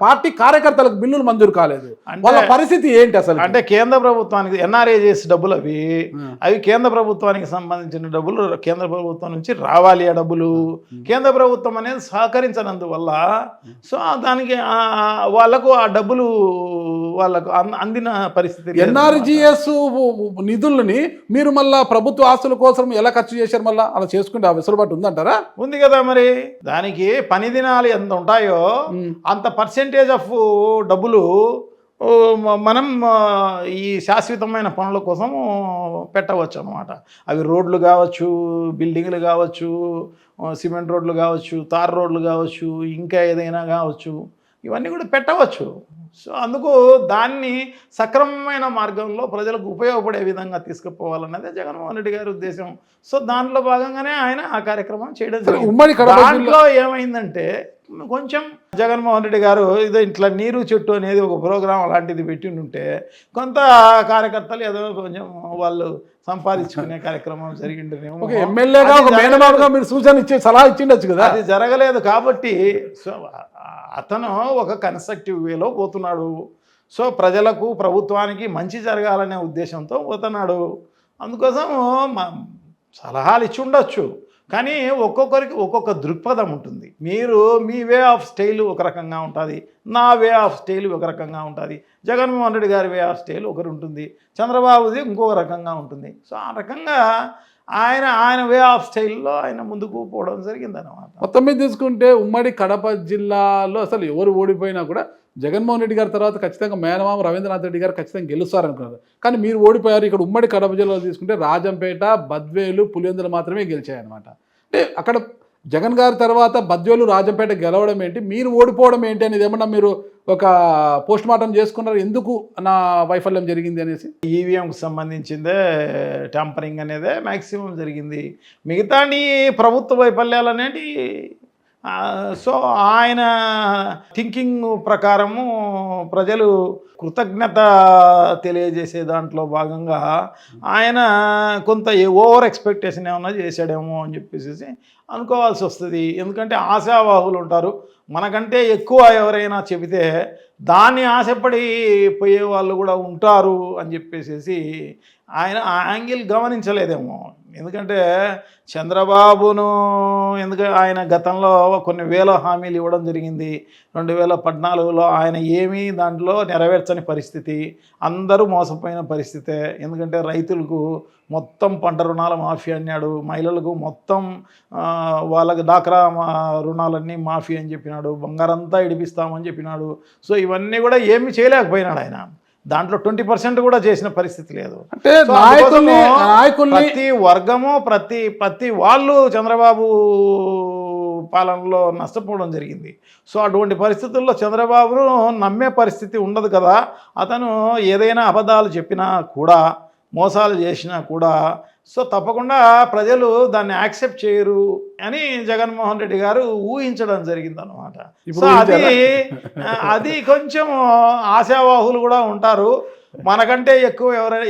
పార్టీ కార్యకర్తలకు బిల్లులు మంజూరు కాలేదు. వాళ్ళ పరిస్థితి ఏంటి అసలు? అంటే కేంద్ర ప్రభుత్వానికి ఎన్ఆర్ఏజిఎస్ డబ్బులు అవి కేంద్ర ప్రభుత్వానికి సంబంధించిన డబ్బులు కేంద్ర ప్రభుత్వం నుంచి రావాలి. ఆ డబ్బులు కేంద్ర ప్రభుత్వం అనేది సహకరించనందువల్ల సో దానికి వాళ్ళకు ఆ డబ్బులు వాళ్ళకు అందిన పరిస్థితి. ఎన్ఆర్జిఎస్ నిధులని మీరు మళ్ళా ప్రభుత్వ ఆస్తుల కోసం ఎలా ఖర్చు చేశారు? మళ్ళీ అలా చేసుకుంటే ఆ వెసులుబాటు ఉందంటారా? ఉంది కదా. మరి దానికి పని దినాలు ఎంత ఉంటాయో అంత పర్సెంటేజ్ ఆఫ్ డబ్బులు మనం ఈ శాశ్వతమైన పనుల కోసం పెట్టవచ్చు అన్నమాట. అవి రోడ్లు కావచ్చు, బిల్డింగ్లు కావచ్చు, సిమెంట్ రోడ్లు కావచ్చు, తార్ రోడ్లు కావచ్చు, ఇంకా ఏదైనా కావచ్చు, ఇవన్నీ కూడా పెట్టవచ్చు. సో అందుకు దాన్ని సక్రమమైన మార్గంలో ప్రజలకు ఉపయోగపడే విధంగా తీసుకుపోవాలన్నదే జగన్మోహన్ రెడ్డి గారి ఉద్దేశం. సో దాంట్లో భాగంగానే ఆయన ఆ కార్యక్రమం చేయడం జరిగింది. దాంట్లో ఏమైందంటే కొంచెం జగన్మోహన్ రెడ్డి గారు ఏదో ఇట్లా నీరు చెట్టు అనేది ఒక ప్రోగ్రాం అలాంటిది పెట్టి ఉంటే కొంత కార్యకర్తలు ఏదో కొంచెం వాళ్ళు సంపాదించుకునే కార్యక్రమం జరిగిండేమో. ఎమ్మెల్యేగా ఒక మేనమామగా మీరు సూచన ఇచ్చే సలహా ఇచ్చిండొచ్చు కదా. అది జరగలేదు కాబట్టి సో అతను ఒక కన్స్ట్రక్టివ్ వేలో పోతున్నాడు. సో ప్రజలకు ప్రభుత్వానికి మంచి జరగాలనే ఉద్దేశంతో పోతున్నాడు. అందుకోసం సలహాలు ఇచ్చి ఉండొచ్చు, కానీ ఒక్కొక్కరికి ఒక్కొక్క దృక్పథం ఉంటుంది. మీరు మీ వే ఆఫ్ స్టైల్ ఒక రకంగా ఉంటుంది, నా వే ఆఫ్ స్టైల్ ఒక రకంగా ఉంటుంది, జగన్మోహన్ రెడ్డి గారి వే ఆఫ్ స్టైల్ ఒకరు ఉంటుంది, చంద్రబాబుది ఇంకొక రకంగా ఉంటుంది. సో ఆ రకంగా ఆయన వే ఆఫ్ స్టైల్లో ఆయన ముందుకు పోవడం జరిగిందన్నమాట. మొత్తం మీద తీసుకుంటే ఉమ్మడి కడప జిల్లాలో అసలు ఎవరు ఓడిపోయినా కూడా జగన్మోహన్ రెడ్డి గారి తర్వాత ఖచ్చితంగా మేనమామ రవీంద్రనాథ్ రెడ్డి గారు ఖచ్చితంగా గెలుస్తారనుకున్నారు. కానీ మీరు ఓడిపోయారు. ఇక్కడ ఉమ్మడి కడప జిల్లాలో తీసుకుంటే రాజంపేట, బద్వేలు, పులివెందులు మాత్రమే గెలిచాయన్నమాట. అంటే అక్కడ జగన్ గారి తర్వాత బద్వేలు, రాజంపేట గెలవడం ఏంటి, మీరు ఓడిపోవడం ఏంటి అనేది ఏమన్నా మీరు ఒక పోస్ట్ మార్టం చేసుకున్నారు? ఎందుకు నా వైఫల్యం జరిగింది అనేసి. ఈవీఎంకి సంబంధించిందే ట్యాంపరింగ్ అనేదే మ్యాక్సిమం జరిగింది. మిగతా ప్రభుత్వ వైఫల్యాలు అనేవి సో ఆయన థింకింగ్ ప్రకారము ప్రజలు కృతజ్ఞత తెలియజేసే దాంట్లో భాగంగా ఆయన కొంత ఓవర్ ఎక్స్పెక్టేషన్ ఏమన్నా చేశాడేమో అని చెప్పేసి అనుకోవాల్సి వస్తుంది. ఎందుకంటే ఆశావాహులు ఉంటారు, మనకంటే ఎక్కువ ఎవరైనా చెబితే దాన్ని ఆశపడి పోయే వాళ్ళు కూడా ఉంటారు అని చెప్పేసి ఆయన ఆ యాంగిల్ గమనించలేదేమో. ఎందుకంటే చంద్రబాబును ఆయన గతంలో కొన్ని వేల హామీలు ఇవ్వడం జరిగింది. 2014లో ఆయన ఏమీ దాంట్లో నెరవేర్చని పరిస్థితి, అందరూ మోసపోయిన పరిస్థితే. ఎందుకంటే రైతులకు మొత్తం పంట రుణాల మాఫీ అన్నాడు, మహిళలకు మొత్తం వాళ్ళకి డాక్రా రుణాలన్నీ మాఫీ అని చెప్పినాడు, బంగారంతా ఇడిపిస్తామని చెప్పినాడు. సో ఇవన్నీ కూడా ఏమీ చేయలేకపోయినాడు ఆయన. దాంట్లో 20% కూడా చేసిన పరిస్థితి లేదు. ప్రతి వర్గము ప్రతి వాళ్ళు చంద్రబాబు పాలనలో నష్టపోవడం జరిగింది. సో అటువంటి పరిస్థితుల్లో చంద్రబాబును నమ్మే పరిస్థితి ఉండదు కదా. అతను ఏదైనా అబద్ధాలు చెప్పినా కూడా, మోసాలు చేసినా కూడా సో తప్పకుండా ప్రజలు దాన్ని యాక్సెప్ట్ చేయరు అని జగన్మోహన్ రెడ్డి గారు ఊహించడం జరిగిందన్నమాట. సో అది కొంచెం ఆశావాహులు కూడా ఉంటారు. మనకంటే ఎక్కువ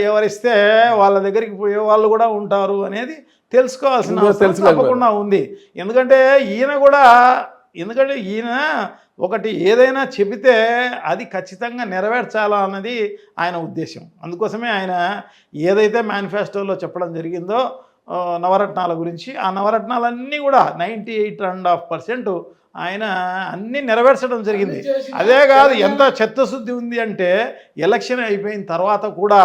ఎవరిస్తే వాళ్ళ దగ్గరికి పోయే వాళ్ళు కూడా ఉంటారు అనేది తెలుసుకోవాల్సిన అవసరం తప్పకుండా ఉంది. ఎందుకంటే ఈయన ఒకటి ఏదైనా చెబితే అది ఖచ్చితంగా నెరవేర్చాలా అన్నది ఆయన ఉద్దేశం. అందుకోసమే ఆయన ఏదైతే మేనిఫెస్టోలో చెప్పడం జరిగిందో నవరత్నాల గురించి, ఆ నవరత్నాలన్నీ కూడా 98.5% ఆయన అన్నీ నెరవేర్చడం జరిగింది. అదే కాదు, ఎంత చిత్తశుద్ధి ఉంది అంటే ఎలక్షన్ అయిపోయిన తర్వాత కూడా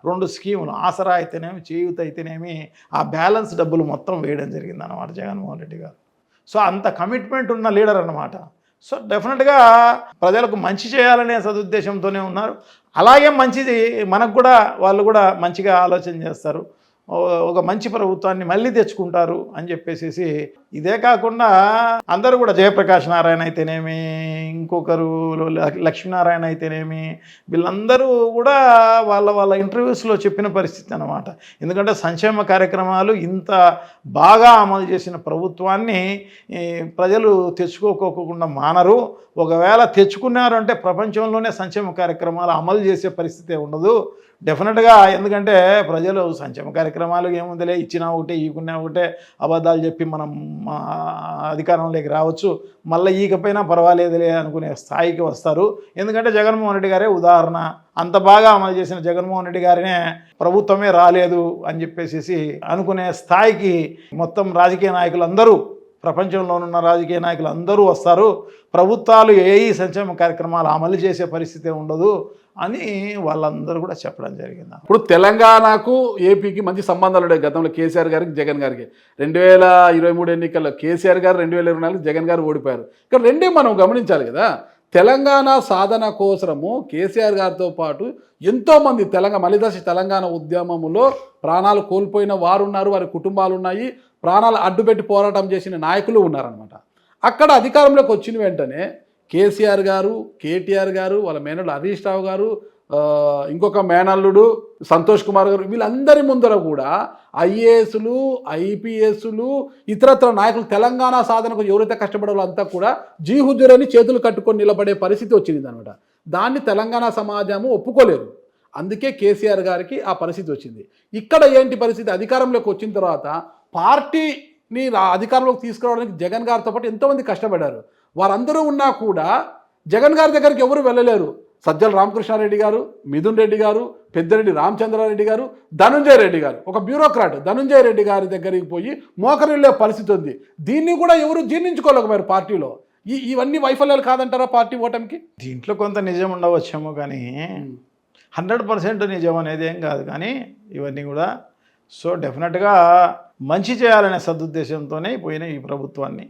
2 స్కీములు, ఆసరా అయితేనేమి, చేయూత అయితేనేమి, ఆ బ్యాలెన్స్ డబ్బులు మొత్తం వేయడం జరిగింది అన్నమాట జగన్మోహన్ రెడ్డి గారు. సో అంత కమిట్మెంట్ ఉన్న లీడర్ అన్నమాట. సో డెఫినెట్గా ప్రజలకు మంచి చేయాలనే సదుద్దేశంతోనే ఉన్నారు. అలాగే మంచిది మనకు కూడా వాళ్ళు కూడా మంచిగా ఆలోచన చేస్తారు, ఒక మంచి ప్రభుత్వాన్ని మళ్ళీ తెచ్చుకుంటారు అని చెప్పేసి. ఇదే కాకుండా అందరూ కూడా జయప్రకాష్ నారాయణ అయితేనేమి, ఇంకొకరు లక్ష్మీనారాయణ అయితేనేమి, వీళ్ళందరూ కూడా వాళ్ళ ఇంటర్వ్యూస్లో చెప్పిన పరిస్థితి అన్నమాట. ఎందుకంటే సంక్షేమ కార్యక్రమాలు ఇంత బాగా అమలు చేసిన ప్రభుత్వాన్ని ప్రజలు తెచ్చుకోకుండా మానరు. ఒకవేళ తెచ్చుకున్నారు అంటే ప్రపంచంలోనే సంక్షేమ కార్యక్రమాలు అమలు చేసే పరిస్థితే ఉండదు డెఫినెట్గా. ఎందుకంటే ప్రజలు సంక్షేమ కార్యక్రమాలు ఏముందిలే, ఇచ్చినా ఒకటే ఈకున్నా ఒకటే, అబద్ధాలు చెప్పి మనం అధికారంలోకి రావచ్చు, మళ్ళీ ఈకపోయినా పర్వాలేదులే అనుకునే స్థాయికి వస్తారు. ఎందుకంటే జగన్మోహన్ రెడ్డి గారే ఉదాహరణ. అంత బాగా అమలు చేసిన జగన్మోహన్ రెడ్డి గారినే ప్రభుత్వమే రాలేదు అని చెప్పేసి అనుకునే స్థాయికి మొత్తం రాజకీయ నాయకులందరూ, ప్రపంచంలో ఉన్న రాజకీయ నాయకులు అందరూ వస్తారు. ప్రభుత్వాలు ఏ సంక్షేమ కార్యక్రమాలు అమలు చేసే పరిస్థితి ఉండదు అని వాళ్ళందరూ కూడా చెప్పడం జరిగింది. ఇప్పుడు తెలంగాణకు ఏపీకి మంచి సంబంధాలు ఉన్నాయి. గతంలో కేసీఆర్ గారికి జగన్ గారికి 2023 ఎన్నికల్లో కేసీఆర్ గారు, 2024 జగన్ గారు ఓడిపోయారు. ఇక్కడ రెండే మనం గమనించాలి కదా. తెలంగాణ సాధన కోసము కేసీఆర్ గారితో పాటు ఎంతోమంది మలిదశ తెలంగాణ ఉద్యమంలో ప్రాణాలు కోల్పోయిన వారు ఉన్నారు, వారి కుటుంబాలు ఉన్నాయి, ప్రాణాలు అడ్డుపెట్టి పోరాటం చేసిన నాయకులు ఉన్నారనమాట. అక్కడ అధికారంలోకి వచ్చిన వెంటనే కేసీఆర్ గారు, కేటీఆర్ గారు, వాళ్ళ మేనల్లుడు హరీష్ రావు గారు, ఇంకొక మేనల్లుడు సంతోష్ కుమార్ గారు, వీళ్ళందరి ముందర కూడా ఐఏఎస్లు, ఐపీఎస్లు, ఇతరత్ర నాయకులు తెలంగాణ సాధనకు ఎవరైతే కష్టపడాలో అంతా కూడా జీహుజురని చేతులు కట్టుకొని నిలబడే పరిస్థితి వచ్చింది అనమాట. దాన్ని తెలంగాణ సమాజము ఒప్పుకోలేదు. అందుకే కేసీఆర్ గారికి ఆ పరిస్థితి వచ్చింది. ఇక్కడ ఏంటి పరిస్థితి? అధికారంలోకి వచ్చిన తర్వాత పార్టీని అధికారంలోకి తీసుకురావడానికి జగన్ గారితో పాటు ఎంతోమంది కష్టపడ్డారు. వారందరూ ఉన్నా కూడా జగన్ గారి దగ్గరికి ఎవరు వెళ్ళలేరు. సజ్జల రామకృష్ణారెడ్డి గారు, మిథున్ రెడ్డి గారు, పెద్దిరెడ్డి రామచంద్రారెడ్డి గారు, ధనుంజయ రెడ్డి గారు, ఒక బ్యూరోక్రాట్ ధనుంజయ రెడ్డి గారి దగ్గరికి పోయి మోకరిల్లే పరిస్థితి ఉంది. దీన్ని కూడా ఎవరు జీర్ణించుకోలేకపోయారు పార్టీలో. ఇవన్నీ వైఫల్యాలు కాదంటారా పార్టీ ఓటమికి? దీంట్లో కొంత నిజం ఉండవచ్చేమో, కానీ 100% నిజం అనేది ఏం కాదు. కానీ ఇవన్నీ కూడా సో డెఫినెట్గా మంచి చేయాలనే సదుద్దేశంతోనే పోయిన ఈ ప్రభుత్వాన్ని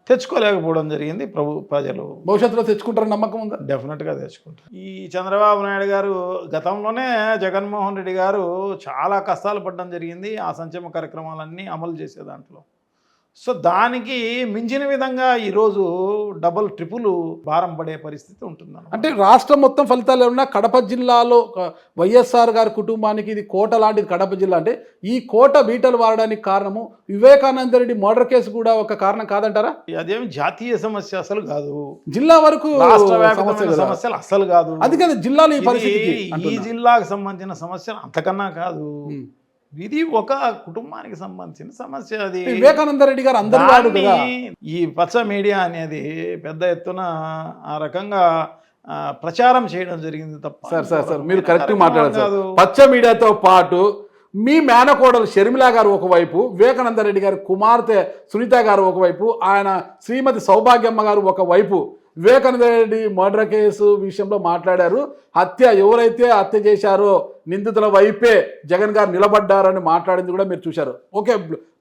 తెచ్చుకోలేకపోవడం జరిగింది. ప్రజలు భవిష్యత్తులో తెచ్చుకుంటారని నమ్మకం ఉందా? డెఫినెట్గా తెచ్చుకుంటారు. ఈ చంద్రబాబు నాయుడు గారు గతంలోనే జగన్మోహన్ రెడ్డి గారు చాలా కష్టాలు పడడం జరిగింది ఆ సంక్షేమ కార్యక్రమాలన్నీ అమలు చేసే దాంట్లో. సో దానికి మించిన విధంగా ఈరోజు డబుల్ ట్రిపుల్ భారం పడే పరిస్థితి ఉంటుంది. అంటే రాష్ట్రం మొత్తం ఫలితాలు ఏమన్నా కడప జిల్లాలో వైఎస్ఆర్ గారి కుటుంబానికి ఇది కోట లాంటిది. కడప జిల్లా అంటే ఈ కోట బీటలు వాడడానికి కారణము వివేకానంద రెడ్డి మర్డర్ కేసు కూడా ఒక కారణం కాదంటారా? అదేమి జాతీయ సమస్య అసలు కాదు, జిల్లా వరకు రాష్ట్ర వ్యాప్తమైన సమస్యలు అసలు కాదు. అది కాదు, జిల్లాలో ఈ పరిస్థితి ఈ జిల్లాకు సంబంధించిన సమస్యలు అంతకన్నా కాదు. ఇది ఒక కుటుంబానికి సంబంధించిన సమస్య. అది వివేకానంద రెడ్డి గారు అందరూ ఈ పచ్చ మీడియా అనేది పెద్ద ఎత్తున ఆ రకంగా ప్రచారం చేయడం జరిగింది తప్ప. సార్ మీరు కరెక్ట్ మాట్లాడారు. పచ్చ మీడియాతో పాటు మీ మేనకోడలు షర్మిల గారు ఒకవైపు, వివేకానంద రెడ్డి గారి కుమార్తె సునీత గారు ఒకవైపు, ఆయన శ్రీమతి సౌభాగ్యమ్మ గారు ఒకవైపు వివేకానంద రెడ్డి మర్డర్ కేసు విషయంలో మాట్లాడారు. ఎవరైతే హత్య చేశారో నిందితుల వైపే జగన్ గారు నిలబడ్డారని మాట్లాడింది కూడా మీరు చూశారు. ఓకే,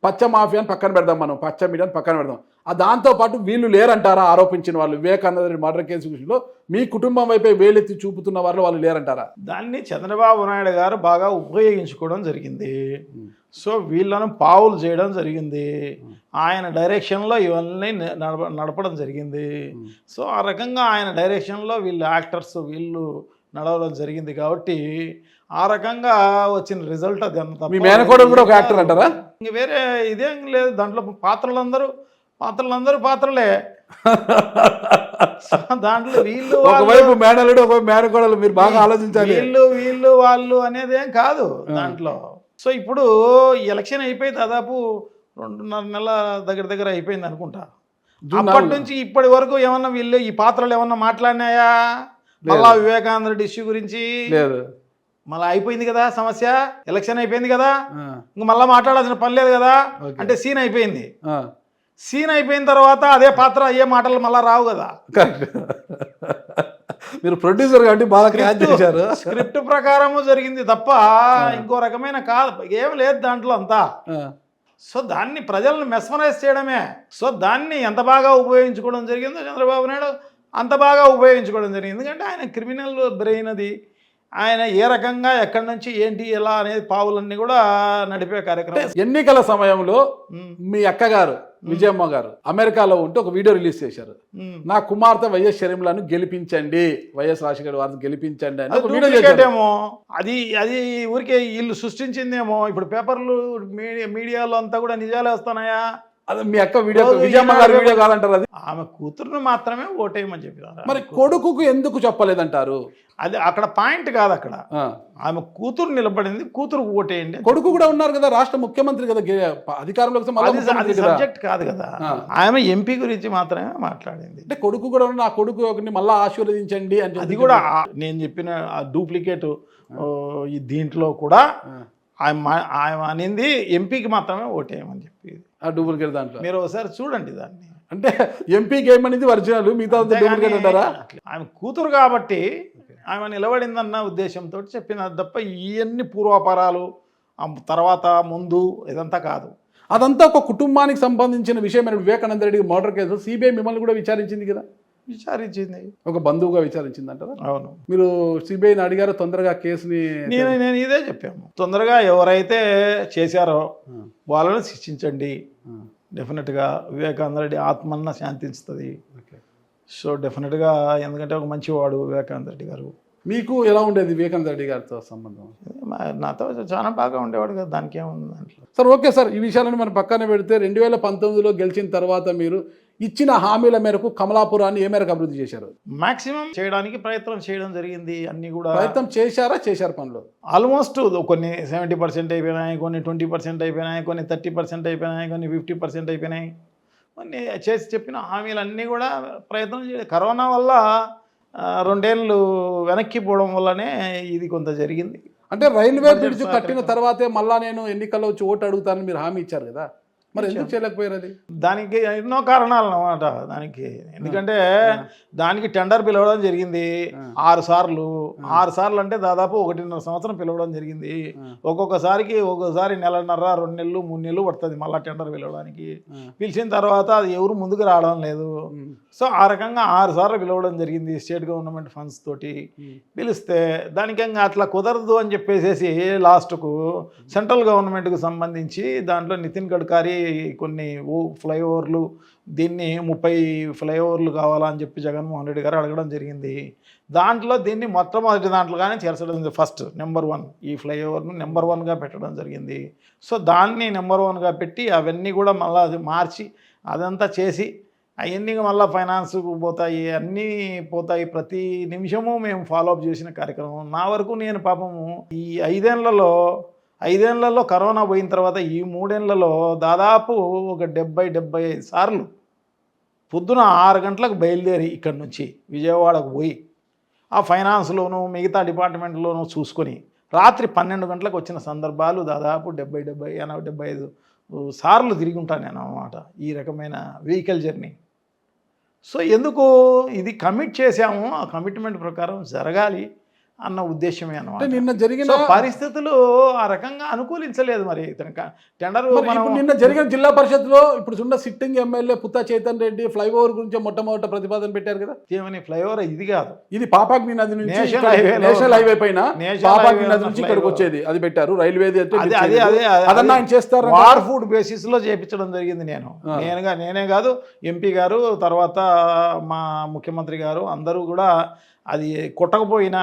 పచ్చ మాఫియాని పక్కన పెడదాం, మనం పచ్చ మీడియాని పక్కన పెడదాం. దాంతోపాటు వీళ్ళు లేరంటారా ఆరోపించిన వాళ్ళు? వివేకానంద రెడ్డి మర్డర్ కేసు విషయంలో మీ కుటుంబం వైపే వేలెత్తి చూపుతున్న వాళ్ళు లేరంటారా? దాన్ని చంద్రబాబు నాయుడు గారు బాగా ఉపయోగించుకోవడం జరిగింది. సో వీళ్ళను పావులు చేయడం జరిగింది. ఆయన డైరెక్షన్లో ఇవన్నీ నడపడం జరిగింది. సో ఆ రకంగా ఆయన డైరెక్షన్లో వీళ్ళు యాక్టర్స్ వీళ్ళు నడవడం జరిగింది. కాబట్టి ఆ రకంగా వచ్చిన రిజల్ట్ అది. అంత మీ మేనకోడలు కూడా ఒక యాక్టర్ అంటారా? ఇంక వేరే ఇదేం లేదు. దాంట్లో పాత్రలందరూ పాత్రలే. సో దాంట్లో వీళ్ళు ఒకవైపు మేనలుడు ఒకవైపు మేనకోడలు, మీరు బాగా ఆలోచించాలి. వీళ్ళు వాళ్ళు అనేది ఏం కాదు దాంట్లో. సో ఇప్పుడు ఎలక్షన్ అయిపోయి దాదాపు 2.5 నెలల దగ్గర అయిపోయింది అనుకుంటా. అప్పటి నుంచి ఇప్పటి వరకు ఏమన్నా వీళ్ళు ఈ పాత్రలు ఏమన్నా మాట్లాడినాయా? మళ్ళా వివేకానంద రెడ్డి ఇష్యూ గురించి లేదు. మళ్ళీ అయిపోయింది కదా సమస్య, ఎలక్షన్ అయిపోయింది కదా, ఇంక మళ్ళీ మాట్లాడాల్సిన పని లేదు కదా. అంటే సీన్ అయిపోయింది. సీన్ అయిపోయిన తర్వాత అదే పాత్ర అయ్యే మాటలు మళ్ళీ రావు కదా. మీరు ప్రొడ్యూసర్ కాబట్టి బాగా క్యాచ్ చేశారు. స్క్రిప్ట్ ప్రకారము జరిగింది తప్ప ఇంకో రకమైన కాదు, ఏం లేదు దాంట్లో అంతా. సో దాన్ని ప్రజలను మెస్మరైజ్ చేయడమే. సో దాన్ని ఎంత బాగా ఉపయోగించుకోవడం జరిగిందో చంద్రబాబు నాయుడు అంత బాగా ఉపయోగించుకోవడం జరిగింది. ఎందుకంటే ఆయన క్రిమినల్ బ్రెయిన్ అది. ఆయన ఏ రకంగా ఎక్కడి నుంచి ఏంటి ఎలా అనేది పావులన్నీ కూడా నడిపే కార్యక్రమం. ఎన్నికల సమయంలో మీ అక్కగారు విజయమ్మ గారు అమెరికాలో ఉంటే ఒక వీడియో రిలీజ్ చేశారు. నా కుమార్తె వైఎస్ షర్మిలను గెలిపించండి, వైఎస్ రాజశేఖర్ వారిని గెలిపించండి అని ఒక వీడియో చేశారేమో. అది ఊరికే వీళ్ళు సృష్టించిందేమో. ఇప్పుడు పేపర్లు మీడియాలో అంతా కూడా నిజాలే వస్తున్నాయా? అది మీ అక్క వీడియో, విజయమ్మ గారి వీడియో కాదంటారు. అది ఆమె కూతురును మాత్రమే ఓటేయమని చెప్పారు. మరి కొడుకుకు ఎందుకు చెప్పలేదంటారు? అది అక్కడ పాయింట్ కాదు. అక్కడ ఆమె కూతురు నిలబడింది, కూతురు ఓటేయండి. కొడుకు కూడా ఉన్నారు కదా, రాష్ట్ర ముఖ్యమంత్రి కదా, అధికారంలోకి సబ్జెక్ట్ కాదు కదా. ఆమె ఎంపీ గురించి మాత్రమే మాట్లాడింది. అంటే కొడుకు కూడా నా కొడుకు మళ్ళీ ఆశీర్వదించండి అని. అది కూడా నేను చెప్పిన డూప్లికేట్ దీంట్లో కూడా ఆయన అనింది ఎంపీకి మాత్రమే ఓటేయమని చెప్పి. ఆ డూప్లికేట్ దాంట్లో మీరు ఒకసారి చూడండి దాన్ని. అంటే ఎంపీకి ఏమనేది ఒరిజినల్, మిగతా డూప్లికేట్ అంటారా? ఆమె కూతురు కాబట్టి ఆమె నిలబడిందన్న ఉద్దేశంతో చెప్పిన తప్ప ఇవన్నీ పూర్వాపరాలు తర్వాత ముందు ఇదంతా కాదు. అదంతా ఒక కుటుంబానికి సంబంధించిన విషయం. Vivekananda Reddy murder case CBI మిమ్మల్ని కూడా విచారించింది కదా? విచారించింది, ఒక బంధువుగా విచారించింది అంటారా? అవును. మీరు సిబిఐని అడిగారు తొందరగా కేసుని? నేను ఇదే చెప్పాము, తొందరగా ఎవరైతే చేశారో వాళ్ళని శిక్షించండి. డెఫినెట్గా వివేకానంద రెడ్డి ఆత్మన్న శాంతిస్తుంది. సో డెఫినెట్గా, ఎందుకంటే ఒక మంచివాడు వివేకానంద రెడ్డి గారు. మీకు ఎలా ఉండేది వివేకానంద రెడ్డి గారితో సంబంధం? నాతో చాలా బాగా ఉండేవాడు కదా, దానికి ఏముంది దాంట్లో. సార్ ఓకే సార్, ఈ విషయాలను మనం పక్కన పెడితే 2019లో గెలిచిన తర్వాత మీరు ఇచ్చిన హామీల మేరకు కమలాపురాన్ని ఏ మేరకు అభివృద్ధి చేశారు? మాక్సిమం చేయడానికి ప్రయత్నం చేయడం జరిగింది. అన్నీ కూడా ప్రయత్నం చేశారు పనులు ఆల్మోస్ట్. కొన్ని 70% అయిపోయినాయి, కొన్ని 20% అయిపోయినాయి, కొన్ని 30% అయిపోయినాయి, కొన్ని 50% అయిపోయినాయి. కొన్ని చేసి చెప్పిన హామీలన్నీ కూడా ప్రయత్నం చేయలేదు. కరోనా వల్ల 2 ఏళ్ళు వెనక్కి పోవడం వల్లనే ఇది కొంత జరిగింది. అంటే రైల్వే బ్రిడ్జ్ కట్టిన తర్వాతే మళ్ళా నేను ఎన్నికల్లో వచ్చి ఓటు అడుగుతానని మీరు హామీ ఇచ్చారు కదా, మరి ఎందుకు చేయలేకపోయారు? అది దానికి ఎన్నో కారణాలు అన్నమాట దానికి. ఎందుకంటే దానికి టెండర్ పిలవడం జరిగింది 6 సార్లు. 6 సార్లు అంటే దాదాపు 1.5 సంవత్సరం పిలవడం జరిగింది. ఒక్కొక్కసారి 1.5 నెలన్నర, 2 నెలలు, 3 నెలలు పడుతుంది మళ్ళీ టెండర్ పిలవడానికి. పిలిచిన తర్వాత అది ఎవరు ముందుకు రావడం లేదు. సో ఆ రకంగా 6 సార్లు పిలవడం జరిగింది స్టేట్ గవర్నమెంట్ ఫండ్స్ తోటి. పిలిస్తే దానికి ఇంకా అట్లా కుదరదు అని చెప్పేసి లాస్ట్కు సెంట్రల్ గవర్నమెంట్కు సంబంధించి దాంట్లో నితిన్ గడ్కరీ కొన్ని ఫ్లైఓవర్లు, దీన్ని 30 ఫ్లైఓవర్లు కావాలని చెప్పి జగన్మోహన్ రెడ్డి గారు అడగడం జరిగింది. దాంట్లో దీన్ని మొట్టమొదటి దాంట్లోగానే చేర్చడం, ఫస్ట్ నెంబర్ 1 ఈ ఫ్లైఓవర్ను నెంబర్ 1గా పెట్టడం జరిగింది. సో దాన్ని నెంబర్ 1గా పెట్టి అవన్నీ కూడా మళ్ళీ అది మార్చి అదంతా చేసి అవన్నీ మళ్ళీ ఫైనాన్స్కు పోతాయి, అన్నీ పోతాయి. ప్రతి నిమిషము మేము ఫాలోఅప్ చేసిన కార్యక్రమం. నా వరకు నేను పాపము ఈ 5 ఏళ్లలో కరోనా పోయిన తర్వాత ఈ 3 ఏళ్లలో దాదాపు ఒక 70-75 సార్లు పొద్దున 6 గంటలకు బయలుదేరి ఇక్కడి నుంచి విజయవాడకు పోయి ఆ ఫైనాన్స్లోనూ మిగతా డిపార్ట్మెంట్లోనూ చూసుకొని రాత్రి 12 గంటలకు వచ్చిన సందర్భాలు దాదాపు 75 సార్లు తిరిగి ఉంటాను నేను అన్నమాట, ఈ రకమైన వెహికల్ జర్నీ. సో ఎందుకు ఇది కమిట్ చేశాము, ఆ కమిట్మెంట్ ప్రకారం జరగాలి అన్న ఉద్దేశమే అన్నమాట. నిన్న జరిగిన పరిస్థితులు ఆ రకంగా అనుకూలించలేదు. మరి టెండర్ నిన్న జరిగిన జిల్లా పరిషత్లో ఇప్పుడు ఉన్న sitting MLA Putta Chaitan Reddy flyover గురించి మొట్టమొదటి ప్రతిపాదన పెట్టారు కదా. ఏమని ఫ్లైఓవర్? ఇది కాదు, ఇది పాపాగ్ని నది నుంచి నేషనల్ హైవే పైన పాపాగ్ని నది నుంచి ఇక్కడికి వచ్చేది, అది పెట్టారు. రైల్వేది అదన్నా ఆయన చేస్తారు. వార్ ఫుడ్ బేసిస్ లో చేపించడం జరిగింది. నేనే కాదు, ఎంపీ గారు, తర్వాత మా ముఖ్యమంత్రి గారు అందరూ కూడా అది కొట్టకపోయిన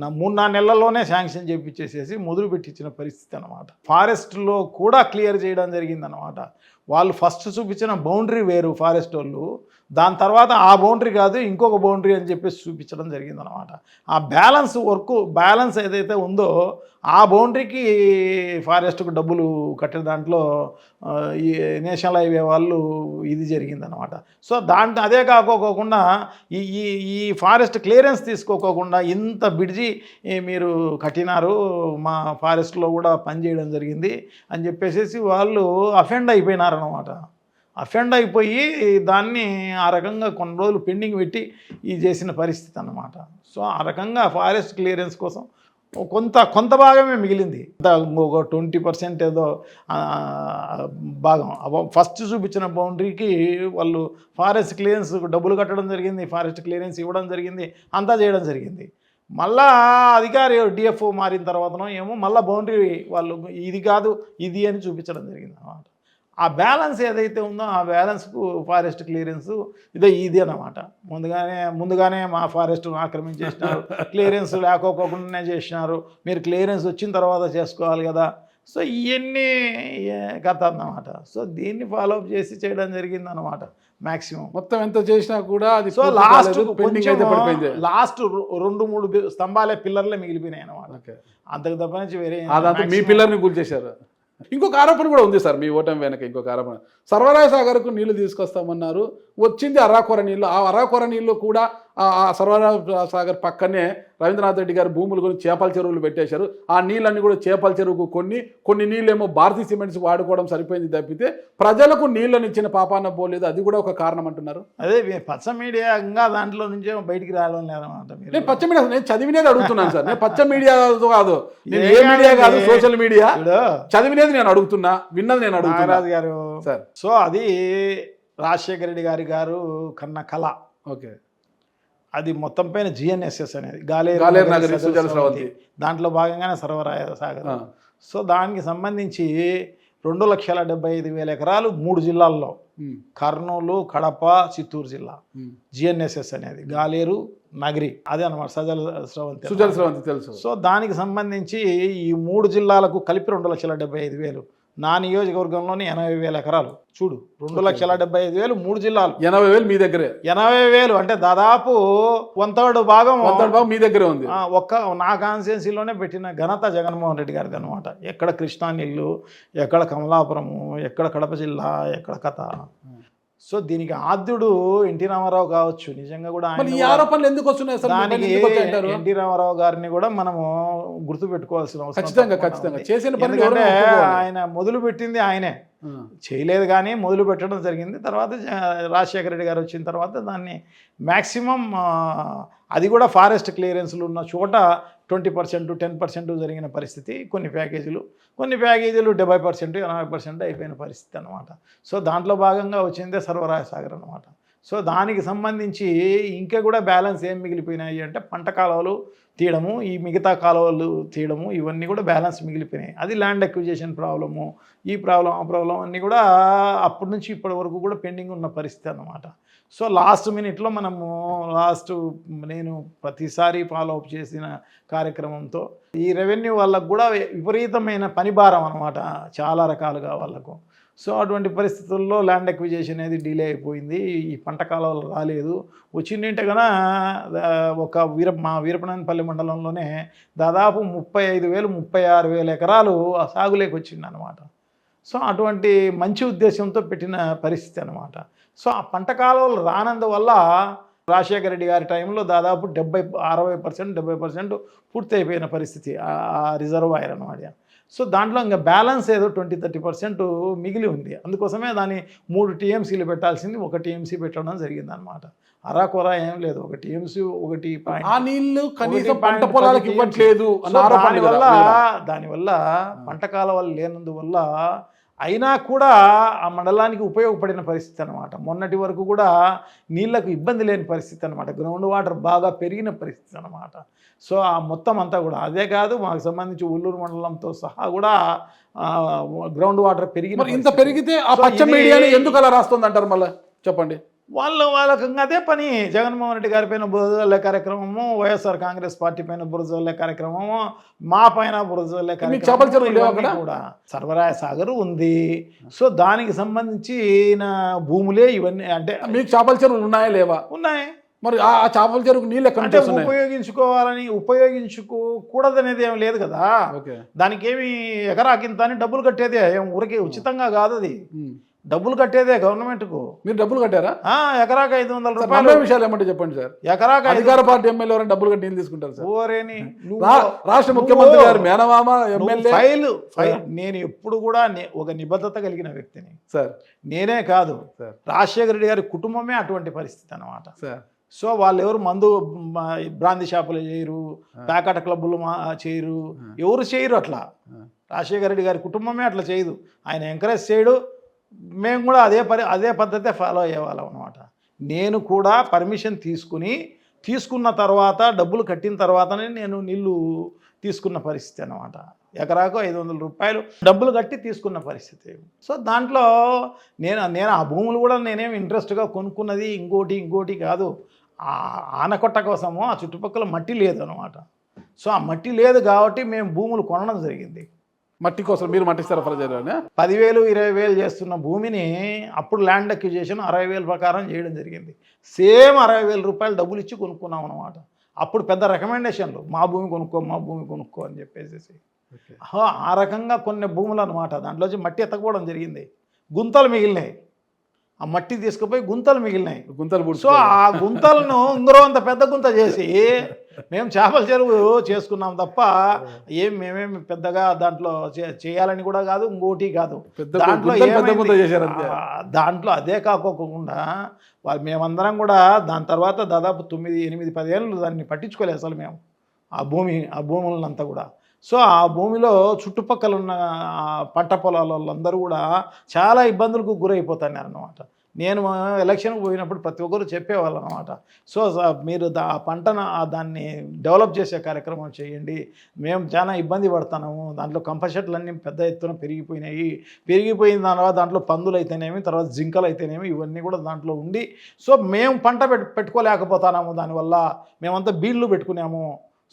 3-4 నెలల్లోనే శాంక్షన్ చేయించేసేసి మొదలు పెట్టించిన పరిస్థితి అనమాట. ఫారెస్ట్లో కూడా క్లియర్ చేయడం జరిగిందనమాట. వాళ్ళు ఫస్ట్ చూపించిన బౌండరీ వేరు ఫారెస్ట్ వాళ్ళు, దాని తర్వాత ఆ బౌండరీ కాదు ఇంకొక బౌండరీ అని చెప్పేసి చూపించడం జరిగిందనమాట. ఆ బ్యాలెన్స్ ఏదైతే ఉందో ఆ బౌండరీకి ఫారెస్ట్కు డబ్బులు కట్టిన దాంట్లో ఈ నేషనల్ హైవే వాళ్ళు ఇది జరిగిందనమాట. సో అదే కాకోకుండా ఈ ఫారెస్ట్ క్లియరెన్స్ తీసుకోకోకుండా ఇంత బిడ్జి మీరు కట్టినారు, మా ఫారెస్ట్లో కూడా పనిచేయడం జరిగింది అని చెప్పేసి వాళ్ళు అఫెండ్ అయిపోయినారనమాట. అఫెండ్ అయిపోయి దాన్ని ఆ రకంగా కొన్ని రోజులు పెండింగ్ పెట్టి ఇది చేసిన పరిస్థితి అన్నమాట. సో ఆ రకంగా ఫారెస్ట్ క్లియరెన్స్ కోసం కొంత భాగమే మిగిలింది. ఒక 20% ఏదో భాగం ఫస్ట్ చూపించిన బౌండరీకి వాళ్ళు ఫారెస్ట్ క్లియరెన్స్ డబ్బులు కట్టడం జరిగింది, ఫారెస్ట్ క్లియరెన్స్ ఇవ్వడం జరిగింది, అంతా చేయడం జరిగింది. మళ్ళా అధికారి డిఎఫ్ఓ మారిన తర్వాతనో ఏమో మళ్ళీ బౌండరీ వాళ్ళు ఇది కాదు ఇది అని చూపించడం జరిగింది అన్నమాట. ఆ బ్యాలెన్స్ ఏదైతే ఉందో ఆ బ్యాలెన్స్కు ఫారెస్ట్ క్లియరెన్స్ ఇది అన్నమాట. ముందుగానే మా ఫారెస్ట్ను ఆక్రమించేసినారు, క్లియరెన్స్ లేకపోకుండానే చేసినారు, మీరు క్లియరెన్స్ వచ్చిన తర్వాత చేసుకోవాలి కదా. సో ఇవన్నీ కథ అన్నమాట. సో దీన్ని ఫాలోఅప్ చేసి చేయడం జరిగింది అన్నమాట. మ్యాక్సిమం మొత్తం ఎంత చేసినా కూడా అది సో లాస్ట్ 2-3 స్తంభాలే పిల్లర్లే మిగిలిపోయినాయి అన్నమాట. అంతకు తప్ప నుంచి వేరే అదంతా మీ పిల్లర్ని కూల్చేశారు. ఇంకొక ఆరోపణ కూడా ఉంది సార్ మీ ఓటమి వెనక. ఇంకొక ఆరోపణ, సర్వరాయ సాగర్కు నీళ్లు తీసుకొస్తామన్నారు, వచ్చింది అర్రాకొర నీళ్ళు. ఆ అర్రాకొర నీళ్ళు కూడా ఆ సర్వరాయ సాగర్ పక్కనే రవీంద్రనాథ్ రెడ్డి గారు భూములు కొని చేపల చెరువులు పెట్టేశారు. ఆ నీళ్ళన్నీ కూడా చేపల చెరువుకు కొన్ని నీళ్ళేమో భారతీయ సిమెంట్స్ వాడుకోవడం సరిపోయింది తప్పితే ప్రజలకు నీళ్ళని ఇచ్చిన పాపాన పోలేదు. అది కూడా ఒక కారణం అంటున్నారు. అదే పచ్చ మీడియా ఇంకా దాంట్లో నుంచే బయటికి రావడం లేదన్నమాట. నేను పచ్చ మీడియా నేను చదివినేది అడుగుతున్నాను సార్. నేను పచ్చ మీడియా కాదు, నేను ఏ మీడియా కాదు, సోషల్ మీడియా చదివినేది నేను అడుగుతున్నా, విన్నది నేను అడుగుతున్నా గారు సార్. సో అది రాజశేఖర రెడ్డి గారు కన్న కళ. ఓకే, అది మొత్తం పైన జిఎన్ఎస్ఎస్ అనేది గాలేరు నగరి సుజల స్రవంతి, దాంట్లో భాగంగానే సర్వరాయ సాగర్. సో దానికి సంబంధించి 2,75,000 ఎకరాలు 3 జిల్లాల్లో, కర్నూలు, కడప, చిత్తూరు జిల్లా, జిఎన్ఎస్ఎస్ అనేది గాలేరు నగరి, అదే అనమాట సుజల స్రవంతి తెలుసు. సో దానికి సంబంధించి ఈ 3 జిల్లాలకు కలిపి 2,75,000. నా నియోజకవర్గంలోని 80,000 ఎకరాలు. చూడు, 2,75,000 3 జిల్లాలు, 80,000 మీ దగ్గరే. 80,000 అంటే దాదాపు 1/3 భాగం మీ దగ్గరే ఉంది. నా కాన్స్టిట్యున్సీలోనే పెట్టిన ఘనత జగన్మోహన్ రెడ్డి గారిది అనమాట. ఎక్కడ కృష్ణా నీళ్ళు, ఎక్కడ కమలాపురము, ఎక్కడ కడప జిల్లా, ఎక్కడ కథ. సో దీనికి ఆద్యుడు ఎన్టీ రామారావు కావచ్చు. నిజంగా కూడా దానికి ఎన్టీ రామారావు గారిని కూడా మనము గుర్తుపెట్టుకోవాల్సిన అవసరం. ఎందుకంటే ఆయన మొదలు పెట్టింది ఆయనే, చేయలేదు కానీ మొదలు పెట్టడం జరిగింది. తర్వాత రాజశేఖర రెడ్డి గారు వచ్చిన తర్వాత దాన్ని మ్యాక్సిమం అది కూడా ఫారెస్ట్ క్లియరెన్స్లు ఉన్న చోట 20%, 10% జరిగిన పరిస్థితి. కొన్ని ప్యాకేజీలు 70%, 80% అయిపోయిన పరిస్థితి అనమాట. సో దాంట్లో భాగంగా వచ్చిందే సర్వరాయ సాగర్ అనమాట. సో దానికి సంబంధించి ఇంకా కూడా బ్యాలెన్స్ ఏం మిగిలిపోయినాయి అంటే పంట కాలువలు తీయడము, ఈ మిగతా కాలువలు తీయడము, ఇవన్నీ కూడా బ్యాలెన్స్ మిగిలిపోయినాయి. అది ల్యాండ్ అక్విజిషన్ ప్రాబ్లము, ఈ ప్రాబ్లం ఆ ప్రాబ్లం అన్నీ కూడా అప్పటి నుంచి ఇప్పటి వరకు కూడా పెండింగ్ ఉన్న పరిస్థితి అన్నమాట. సో లాస్ట్ మినిట్లో నేను ప్రతిసారి ఫాలోఅప్ చేసిన కార్యక్రమంతో ఈ రెవెన్యూ వాళ్ళకు కూడా విపరీతమైన పనిభారం అనమాట, చాలా రకాలుగా వాళ్ళకు. సో అటువంటి పరిస్థితుల్లో ల్యాండ్ అక్విజిషన్ అనేది డిలే అయిపోయింది. ఈ పంట కాలాలు రాలేదు. వచ్చిందంటే కన్నా మా వీరపనేనిపల్లి మండలంలోనే దాదాపు 35,000-36,000 ఎకరాలు సాగులేకి వచ్చింది అనమాట. సో అటువంటి మంచి ఉద్దేశంతో పెట్టిన పరిస్థితి అనమాట. సో ఆ పంట కాలువలు రానందువల్ల రాజశేఖర రెడ్డి గారి టైంలో దాదాపు 60%-70% పూర్తి అయిపోయిన పరిస్థితి ఆ రిజర్వాయర్ అనమాట. సో దాంట్లో ఇంకా బ్యాలెన్స్ ఏదో 20-30% మిగిలి ఉంది. అందుకోసమే దాన్ని 3 TMCలు పెట్టాల్సింది 1 TMC పెట్టడం జరిగిందనమాట. అరాకొర ఏం లేదు, 1 TMC 1. ఆ నీళ్లు కనీసం పంట పొలాలకు ఇవ్వట్లేదు. దానివల్ల పంట కాలువలు లేనందువల్ల అయినా కూడా ఆ మండలానికి ఉపయోగపడిన పరిస్థితి అనమాట. మొన్నటి వరకు కూడా నీళ్లకు ఇబ్బంది లేని పరిస్థితి అనమాట. గ్రౌండ్ వాటర్ బాగా పెరిగిన పరిస్థితి అనమాట. సో ఆ మొత్తం అంతా కూడా అదే కాదు, మాకు సంబంధించి ఉల్లూరు మండలంతో సహా కూడా గ్రౌండ్ వాటర్ పెరిగిన. ఇంత పెరిగితే ఆ పచ్చ మీడియాని ఎందుకు అలా రాస్తుంది అంటారు? మళ్ళీ చెప్పండి. వాళ్ళకి ఇంకా అదే పని. జగన్మోహన్ రెడ్డి గారి పైన బురద జల్లే కార్యక్రమము, వైఎస్ఆర్ కాంగ్రెస్ పార్టీ పైన బురద జల్లే కార్యక్రమము, మా పైన బురద జల్లే చేపల చెరువు లేవా అక్కడ? కూడా సర్వరాయ సాగర్ ఉంది. సో దానికి సంబంధించిన భూములే ఇవన్నీ. అంటే మీకు చేపల చెరువులు ఉన్నాయా లేవా? ఉన్నాయి. మరి ఆ చేపల చెరువుకు నీళ్ళు ఎక్కడ అంటే నుంచి వస్తున్నాయి? ఉపయోగించుకోకూడదనేది ఏం లేదు కదా. ఓకే. దానికి ఏమి ఎకరాకింత అని డబ్బులు కట్టేదే, ఏం ఊరికే ఉచితంగా కాదు అది. డబ్బులు కట్టేదే గవర్నమెంట్కు. మీరు డబ్బులు కట్టారా? ఎకరాకు 500 నలభై రూపాయలు. విషయాలు ఏమంటే చెప్పండి సార్. ఎకరాకు అధికార పార్టీ ఎమ్మెల్యే ఎవరైనా డబ్బులు కట్టి నీళ్ళు తీసుకుంటారు సార్? ఓరేని రాష్ట్ర ముఖ్యమంత్రి గారు మేనమామ ఎమ్మెల్యే ఫైల్. నేను ఎప్పుడు కూడా ఒక నిబద్ధత కలిగిన వ్యక్తిని సార్. నేనే కాదు, సార్. రాజశేఖర రెడ్డి గారి కుటుంబమే అటువంటి పరిస్థితి అన్నమాట. సార్. సో వాళ్ళు ఎవరు బ్రాందీ షాపులు చేయరు, ప్యాకెట్ క్లబ్బులు చేయరు, ఎవరు చేయరు అట్లా. రాజశేఖర రెడ్డి గారి కుటుంబమే అట్లా చేయదు. ఆయన ఎంకరేజ్ చేయడు. మేము కూడా అదే పద్ధతే ఫాలో అయ్యేవాళ్ళం అనమాట. నేను కూడా పర్మిషన్ తీసుకున్న తర్వాత, డబ్బులు కట్టిన తర్వాతనే నేను నీళ్ళు తీసుకున్న పరిస్థితి అనమాట. ఎకరాకు 500 రూపాయలు డబ్బులు కట్టి తీసుకున్న పరిస్థితి. సో దాంట్లో నేను ఆ భూములు కూడా నేనేం ఇంట్రెస్ట్గా కొనుక్కున్నది ఇంకోటి కాదు. ఆ ఆనకొట్ట కోసము ఆ చుట్టుపక్కల మట్టి లేదు అనమాట. సో ఆ మట్టి లేదు కాబట్టి మేము భూములు కొనడం జరిగింది. మట్టి కోసం మీరు మట్టి సరఫరా చేయాలని 10,000 20,000 చేస్తున్న భూమిని అప్పుడు ల్యాండ్ అక్విజిషన్ 60,000 ప్రకారం చేయడం జరిగింది. సేమ్ 60,000 రూపాయలు డబ్బులు ఇచ్చి కొనుక్కున్నాం అనమాట. అప్పుడు పెద్ద రికమెండేషన్లు, మా భూమి కొనుక్కో అని చెప్పేసి. ఆ రకంగా కొన్ని భూములు అనమాట. దాంట్లోంచి మట్టి ఎత్తకపోవడం జరిగింది. గుంతలు మిగిలినాయి. ఆ మట్టి తీసుకుపోయి గుంతలు మిగిలినాయి. సో ఆ గుంతలను ఇంకో అంత పెద్ద గుంత చేసి మేము చేపల చెరువు చేసుకున్నాం తప్ప మేమేమి పెద్దగా దాంట్లో చేయాలని కూడా కాదు, ఇంకోటి కాదు. దాంట్లో అదే కాకోకుండా మేమందరం కూడా దాని తర్వాత దాదాపు 9, 8, 10 ఏళ్ళు దాన్ని పట్టించుకోలేదు అసలు మేము. ఆ భూములనంతా కూడా. సో ఆ భూమిలో చుట్టుపక్కల ఉన్న పంట పొలాల వాళ్ళందరూ కూడా చాలా ఇబ్బందులకు గురైపోతున్నారు అన్నమాట. నేను ఎలక్షన్కి పోయినప్పుడు ప్రతి ఒక్కరు చెప్పేవాళ్ళు అనమాట. సో మీరు దాన్ని డెవలప్ చేసే కార్యక్రమం చేయండి, మేము చాలా ఇబ్బంది పడుతున్నాము. దాంట్లో కంపషెట్లన్నీ పెద్ద ఎత్తున పెరిగిపోయిన తర్వాత దాంట్లో పందులు అయితేనేమి, తర్వాత జింకలు అయితేనేమి, ఇవన్నీ కూడా దాంట్లో ఉండి సో మేము పంట పెట్టుకోలేకపోతున్నాము. దానివల్ల మేమంతా బీళ్ళు పెట్టుకున్నాము.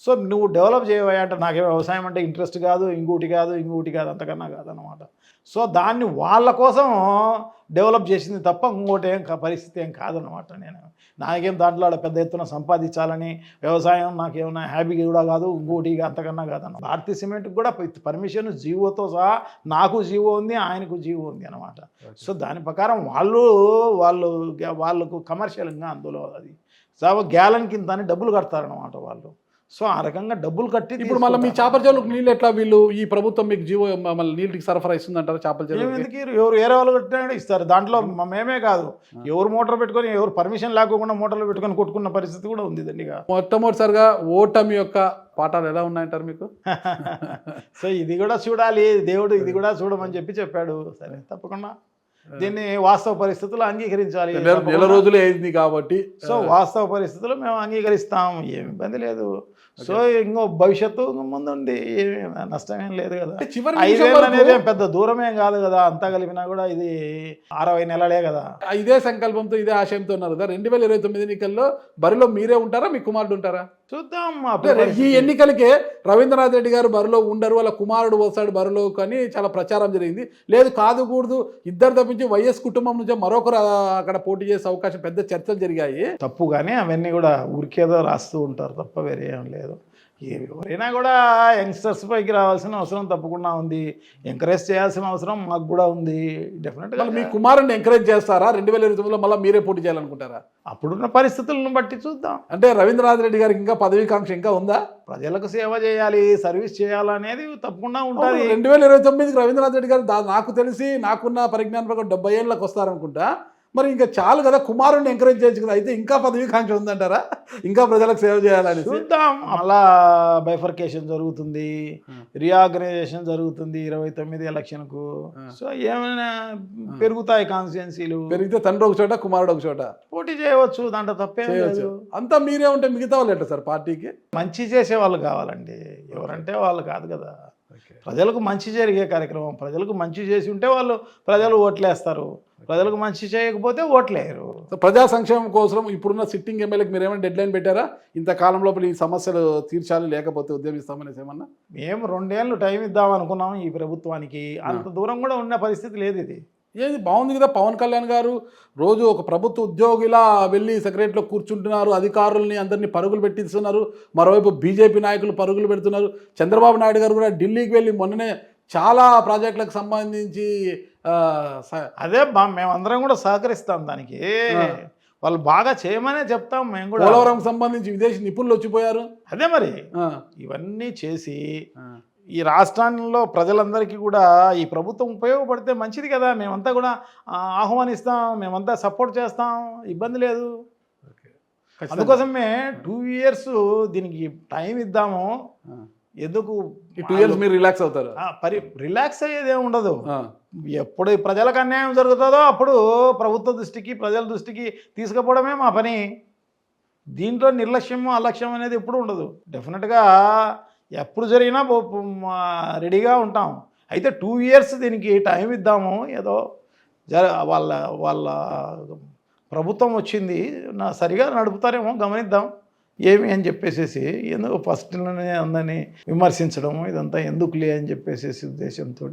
సో నువ్వు డెవలప్ చేయవా అంటే నాకే వ్యవసాయం అంటే ఇంట్రెస్ట్ కాదు, ఇంకోటి కాదు అంతకన్నా కాదనమాట. సో దాన్ని వాళ్ళ కోసం డెవలప్ చేసింది తప్ప ఇంకోటి పరిస్థితి ఏం కాదనమాట. నాకేం దాంట్లో పెద్ద ఎత్తున సంపాదించాలని వ్యవసాయం నాకేమన్నా హ్యాపీగా కూడా కాదు, ఇంకోటి అంతకన్నా కాదన్న. భారతీయ సిమెంట్కి కూడా పర్మిషన్ జీవోతో సహా నాకు జీవో ఉంది, ఆయనకు జీవో ఉంది అనమాట. సో దాని ప్రకారం వాళ్ళకు కమర్షియల్గా అందులో అది గ్యాలన్ కింద అని డబ్బులు కడతారనమాట వాళ్ళు. సో ఆ రకంగా డబ్బులు కట్టి ఇప్పుడు మళ్ళీ మీ చేపల చెరువులకు నీళ్ళు ఎట్లా వీళ్ళు ఈ ప్రభుత్వం మీకు జీవో మళ్ళీ నీళ్ళకి సరఫరా ఇస్తుందంటారు? చేపల చెరువు ఎందుకు ఎవరు వేరే వాళ్ళు కట్టినా ఇస్తారు. దాంట్లో మేమే కాదు, ఎవరు మోటార్ పెట్టుకొని, ఎవరు పర్మిషన్ లేకుండా మోటార్లు పెట్టుకొని కొట్టుకున్న పరిస్థితి కూడా ఉంది దండిగా. మొట్టమొదటిసారిగా ఓటమి యొక్క పాఠాలు ఎలా ఉన్నాయంటారు మీకు? సో ఇది కూడా చూడాలి, దేవుడు ఇది కూడా చూడమని చెప్పాడు. సరే, తప్పకుండా దీన్ని వాస్తవ పరిస్థితులు అంగీకరించాలి. నెల రోజులే అయింది కాబట్టి సో వాస్తవ పరిస్థితులు మేము అంగీకరిస్తాం, ఏమి ఇబ్బంది లేదు. సో ఇంకో భవిష్యత్తు ముందుంది, ఏమి నష్టమేం లేదు కదా. 5 ఏళ్ళు అనేది పెద్ద దూరమేం కాదు కదా. అంతా కలిపినా కూడా ఇది 60 నెలలే కదా. ఇదే సంకల్పంతో ఇదే ఆశయంతో ఉన్నారు కదా. 2029 ఎన్నికల్లో బరిలో మీరే ఉంటారా, మీ కుమారుడు ఉంటారా? చూద్దాం. ఈ ఎన్నికలకే రవీంద్రనాథ్ రెడ్డి గారు బరిలో ఉండరు, వాళ్ళ కుమారుడు వస్తాడు బరిలో కానీ చాలా ప్రచారం జరిగింది. లేదు కాదుకూడదు, ఇద్దరు తప్పించి వైఎస్ కుటుంబం నుంచి మరొకరు అక్కడ పోటీ చేసే అవకాశం, పెద్ద చర్చలు జరిగాయి. తప్పు కానీ అవన్నీ కూడా ఊరికేదో రాస్తూ ఉంటారు తప్ప వేరే ఏం లేదు. ఎవరైనా కూడా యంగ్స్టర్స్ పైకి రావాల్సిన అవసరం తప్పకుండా ఉంది, ఎంకరేజ్ చేయాల్సిన అవసరం మాకు కూడా ఉంది. డెఫినెట్గా మీ కుమారుని ఎంకరేజ్ చేస్తారా? 2029లో మళ్ళీ మీరే పోటీ చేయాలనుకుంటారా? అప్పుడున్న పరిస్థితులను బట్టి చూద్దాం. అంటే రవీంద్రనాథ్ రెడ్డి గారికి ఇంకా పదవీకాంక్ష ఇంకా ఉందా? ప్రజలకు సేవ చేయాలి, సర్వీస్ చేయాలనేది తప్పకుండా ఉంటుంది. 2029కి రవీంద్రనాథ్ రెడ్డి గారు నాకు తెలిసి నాకున్న పరిజ్ఞానం ప్రకారం 70 ఏళ్ళకి వస్తారనుకుంటా. మరి ఇంకా చాలు కదా, కుమారుడిని ఎంకరేజ్ చేయొచ్చు కదా. అయితే ఇంకా పదవీకాంక్ష ఉందంటారా? ఇంకా ప్రజలకు సేవ చేయాలని చూద్దాం. అలా బైఫర్కేషన్ జరుగుతుంది, రీఆర్గనైజేషన్ జరుగుతుంది 29 ఎలక్షన్కు. సో ఏమైనా పెరుగుతాయి కాన్స్టిట్యున్సీలు. పెరిగితే తండ్రి ఒక చోట, కుమారుడు ఒక చోట పోటీ చేయవచ్చు, దాంట్లో తప్పే లేదు. అంతా మీరే ఉంటే మిగతా వాళ్ళు ఎట్లా సార్? పార్టీకి మంచి చేసే వాళ్ళు కావాలండి, ఎవరంటే వాళ్ళు కాదు కదా. ప్రజలకు మంచి జరిగే కార్యక్రమం, ప్రజలకు మంచి చేసి ఉంటే ప్రజలు ఓట్లేస్తారు. ప్రజలకు మంచి చేయకపోతే ఓట్లేరు. సో ప్రజా సంక్షేమం కోసం ఇప్పుడున్న సిట్టింగ్ ఎమ్మెల్యేకి మీరు ఏమైనా డెడ్ లైన్ పెట్టారా? ఇంత కాలం లోపల ఈ సమస్యలు తీర్చాలి లేకపోతే ఉద్యమిస్తామనేసి ఏమన్నా? మేము 2 ఏళ్ళు టైం ఇద్దాం అనుకున్నాం ఈ ప్రభుత్వానికి. అంత దూరం కూడా ఉన్న పరిస్థితి లేదు. ఇది ఏది బాగుంది కదా, పవన్ కళ్యాణ్ గారు రోజు ఒక ప్రభుత్వ ఉద్యోగిలా వెళ్ళి సెక్రటరీలో కూర్చుంటున్నారు, అధికారుల్ని అందరినీ పరుగులు పెట్టిస్తున్నారు, మరోవైపు బీజేపీ నాయకులు పరుగులు పెడుతున్నారు. చంద్రబాబు నాయుడు గారు కూడా ఢిల్లీకి వెళ్ళి మొన్ననే చాలా ప్రాజెక్టులకు సంబంధించి అదే మేమందరం కూడా సహకరిస్తాం దానికి. వాళ్ళు బాగా చేయమనే చెప్తాం మేము కూడా. పోలవరం సంబంధించి విదేశీ నిపుణులు వచ్చిపోయారు. అదే మరి ఇవన్నీ చేసి ఈ రాష్ట్రాల్లో ప్రజలందరికీ కూడా ఈ ప్రభుత్వం ఉపయోగపడితే మంచిది కదా. మేమంతా కూడా ఆహ్వానిస్తాం, మేమంతా సపోర్ట్ చేస్తాం, ఇబ్బంది లేదు. అందుకోసమే 2 years దీనికి టైం ఇద్దాము. ఎందుకు 2 years మీరు రిలాక్స్ అవుతారు? రిలాక్స్ అయ్యేది ఏమి ఉండదు. ఎప్పుడు ప్రజలకు అన్యాయం జరుగుతుందో అప్పుడు ప్రభుత్వ దృష్టికి, ప్రజల దృష్టికి తీసుకుపోవడమే మా పని. దీంట్లో నిర్లక్ష్యము అలక్ష్యం అనేది ఎప్పుడు ఉండదు. డెఫినెట్గా ఎప్పుడు జరిగినా రెడీగా ఉంటాం. అయితే 2 years దీనికి టైం ఇద్దాము. ఏదో వాళ్ళ ప్రభుత్వం వచ్చింది, సరిగా నడుపుతారేమో గమనిద్దాం ఏమి అని చెప్పేసి. ఎందుకు ఫస్ట్లోనే అందరినీ విమర్శించడం ఇదంతా ఎందుకులే అని చెప్పేసి ఉద్దేశంతో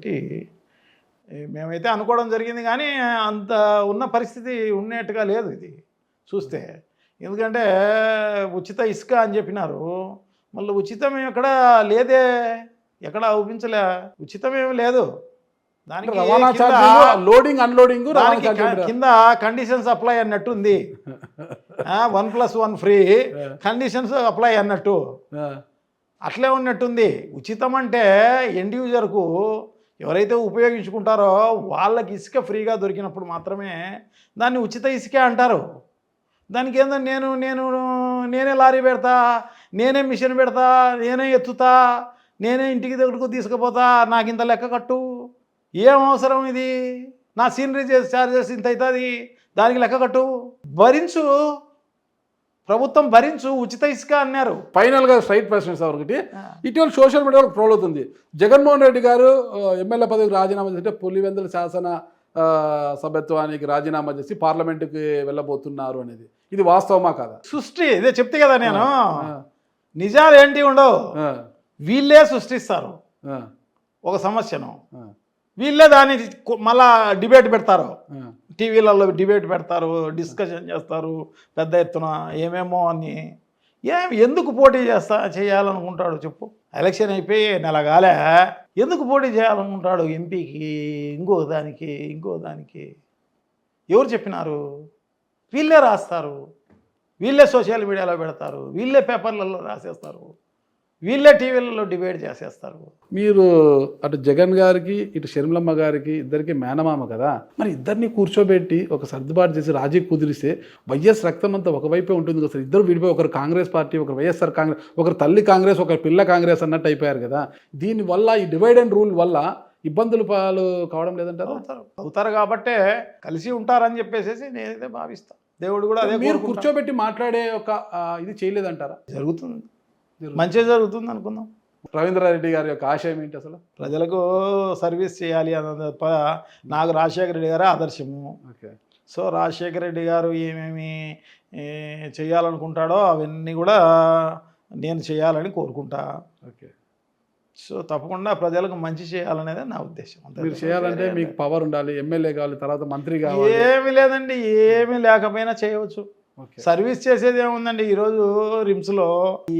మేమైతే అనుకోవడం జరిగింది. కానీ అంత ఉన్న పరిస్థితి ఉన్నట్టుగా లేదు ఇది చూస్తే. ఎందుకంటే ఉచిత ఇసుక అని చెప్పినారు, మళ్ళీ ఉచితం ఎక్కడ లేదే, ఎక్కడ ఊపించలే, ఉచితం ఏమి లేదు. దానికి లోడింగ్ అన్లోడింగ్ కింద కండిషన్స్ అప్లై అన్నట్టుంది. 1+1 ఫ్రీ కండిషన్స్ అప్లై అన్నట్టు అట్లే ఉన్నట్టుంది. ఉచితం అంటే ఎండ్ యూజర్కు ఎవరైతే ఉపయోగించుకుంటారో వాళ్ళకి ఇసుక ఫ్రీగా దొరికినప్పుడు మాత్రమే దాన్ని ఉచిత ఇసుకే అంటారు. దానికి ఏందో నేనే లారీ పెడతా, నేనే మిషన్ పెడతా, నేనే ఎత్తుతా, నేనే ఇంటికి దగ్గరకు తీసుకుపోతా, నాకు ఇంత లెక్క కట్టు, ఏం అవసరం ఇది, నా సీనరీ ఛార్జెస్ ఇంత అవుతుంది, దానికి లెక్క కట్టు, భరించు, ప్రభుత్వం భరించు, ఉచిత ఇసుక అన్నారు. ఫైనల్గా స్ట్రైట్ ప్రశ్న సార్ ఒకటి. ఇటీవల సోషల్ మీడియాలో ట్రోల్ అవుతుంది, జగన్మోహన్ రెడ్డి గారు ఎమ్మెల్యే పదవికి రాజీనామా చేస్తే పులివెందుల శాసన సభ్యత్వానికి రాజీనామా చేసి పార్లమెంటుకి వెళ్ళబోతున్నారు అనేది, ఇది వాస్తవమా కాదా? సృష్టి ఇదే చెప్తే కదా నేను. నిజాలు ఏంటి ఉండవు, వీళ్ళే సృష్టిస్తారు ఒక సమస్యను, వీళ్ళే దాన్ని మళ్ళా డిబేట్ పెడతారు, టీవీలలో డిబేట్ పెడతారు, డిస్కషన్ చేస్తారు పెద్ద ఎత్తున ఏమేమో అని. ఎందుకు పోటీ చేయాలనుకుంటాడు చెప్పు? ఎలక్షన్ అయిపోయి నెలగాలే ఎందుకు పోటీ చేయాలనుకుంటాడు ఎంపీకి, ఇంకో దానికి ఎవరు చెప్పినారు? వీళ్ళే రాస్తారు, వీళ్ళే సోషల్ మీడియాలో పెడతారు, వీళ్ళే పేపర్లలో రాసేస్తారు, వీళ్ళే టీవీలలో డిబేట్ చేసేస్తారు. మీరు అటు జగన్ గారికి ఇటు షర్మిలమ్మ గారికి ఇద్దరికి మేనమామ కదా, మరి ఇద్దరిని కూర్చోబెట్టి ఒక సర్దుబాటు చేసి రాజీ కుదిరిస్తే వైఎస్ రక్తం అంతా ఒకవైపే ఉంటుంది కదా సార్. ఇద్దరు విడిపోయి ఒకరు కాంగ్రెస్ పార్టీ, ఒకరు వైఎస్ఆర్ కాంగ్రెస్, ఒకరు తల్లి కాంగ్రెస్, ఒకరు పిల్ల కాంగ్రెస్ అన్నట్టు అయిపోయారు కదా. దీనివల్ల ఈ డివైడ్ అండ్ రూల్ వల్ల ఇబ్బందులు పాలు కావడం లేదంటారు? అవుతారు కాబట్టే కలిసి ఉంటారని చెప్పేసి నేనైతే భావిస్తాను. దేవుడు కూడా అదే. మీరు కూర్చోబెట్టి మాట్లాడే ఒక ఇది చేయలేదంటారా? జరుగుతుంది, మంచిగా జరుగుతుంది అనుకుందాం. రవీంద్రారెడ్డి గారి యొక్క ఆశయం ఏంటి అసలు? ప్రజలకు సర్వీస్ చేయాలి అన్నది తప్ప. నాకు రాజశేఖర రెడ్డి గారే ఆదర్శము. సో రాజశేఖర రెడ్డి గారు ఏమేమి చేయాలనుకుంటాడో అవన్నీ కూడా నేను చేయాలని కోరుకుంటా. సో తప్పకుండా ప్రజలకు మంచి చేయాలనేది నా ఉద్దేశం. మీరు చేయాలంటే మీకు పవర్ ఉండాలి, ఎమ్మెల్యే కావాలి, తర్వాత మంత్రి కావాలి. ఏమీ లేదండి, ఏమీ లేకపోయినా చేయవచ్చు. సర్వీస్ చేసేది ఏముందండి? ఈరోజు రిమ్స్లో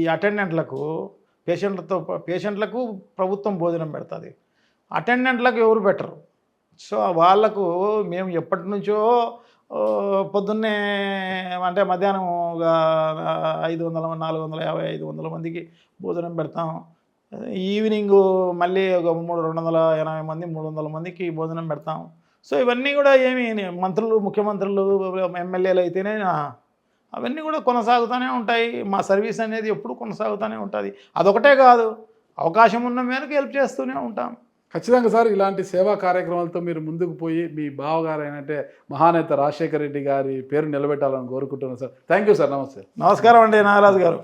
ఈ అటెండెంట్లకు పేషెంట్లకు ప్రభుత్వం భోజనం పెడుతుంది, అటెండెంట్లకు ఎవరు పెట్టరు. సో వాళ్ళకు మేము ఎప్పటి నుంచో పొద్దున్నే అంటే మధ్యాహ్నం ఒక 500, 450, 500 మందికి భోజనం పెడతాం. ఈవినింగ్ మళ్ళీ ఒక 280 మంది, 300 మందికి భోజనం పెడతాం. సో ఇవన్నీ కూడా ఏమి మంత్రులు, ముఖ్యమంత్రులు, ఎమ్మెల్యేలు అయితేనే అవన్నీ కూడా కొనసాగుతూనే ఉంటాయి. మా సర్వీస్ అనేది ఎప్పుడు కొనసాగుతూనే ఉంటుంది. అదొకటే కాదు, అవకాశం ఉన్న మేరకు హెల్ప్ చేస్తూనే ఉంటాం. ఖచ్చితంగా సార్, ఇలాంటి సేవా కార్యక్రమాలతో మీరు ముందుకు పోయి మీ బావగారు అయినట్టే మహానేత రాజశేఖర రెడ్డి గారి పేరు నిలబెట్టాలని కోరుకుంటున్నాను సార్. Thank you sir. నమస్తే. నమస్కారం అండి నాగరాజు గారు.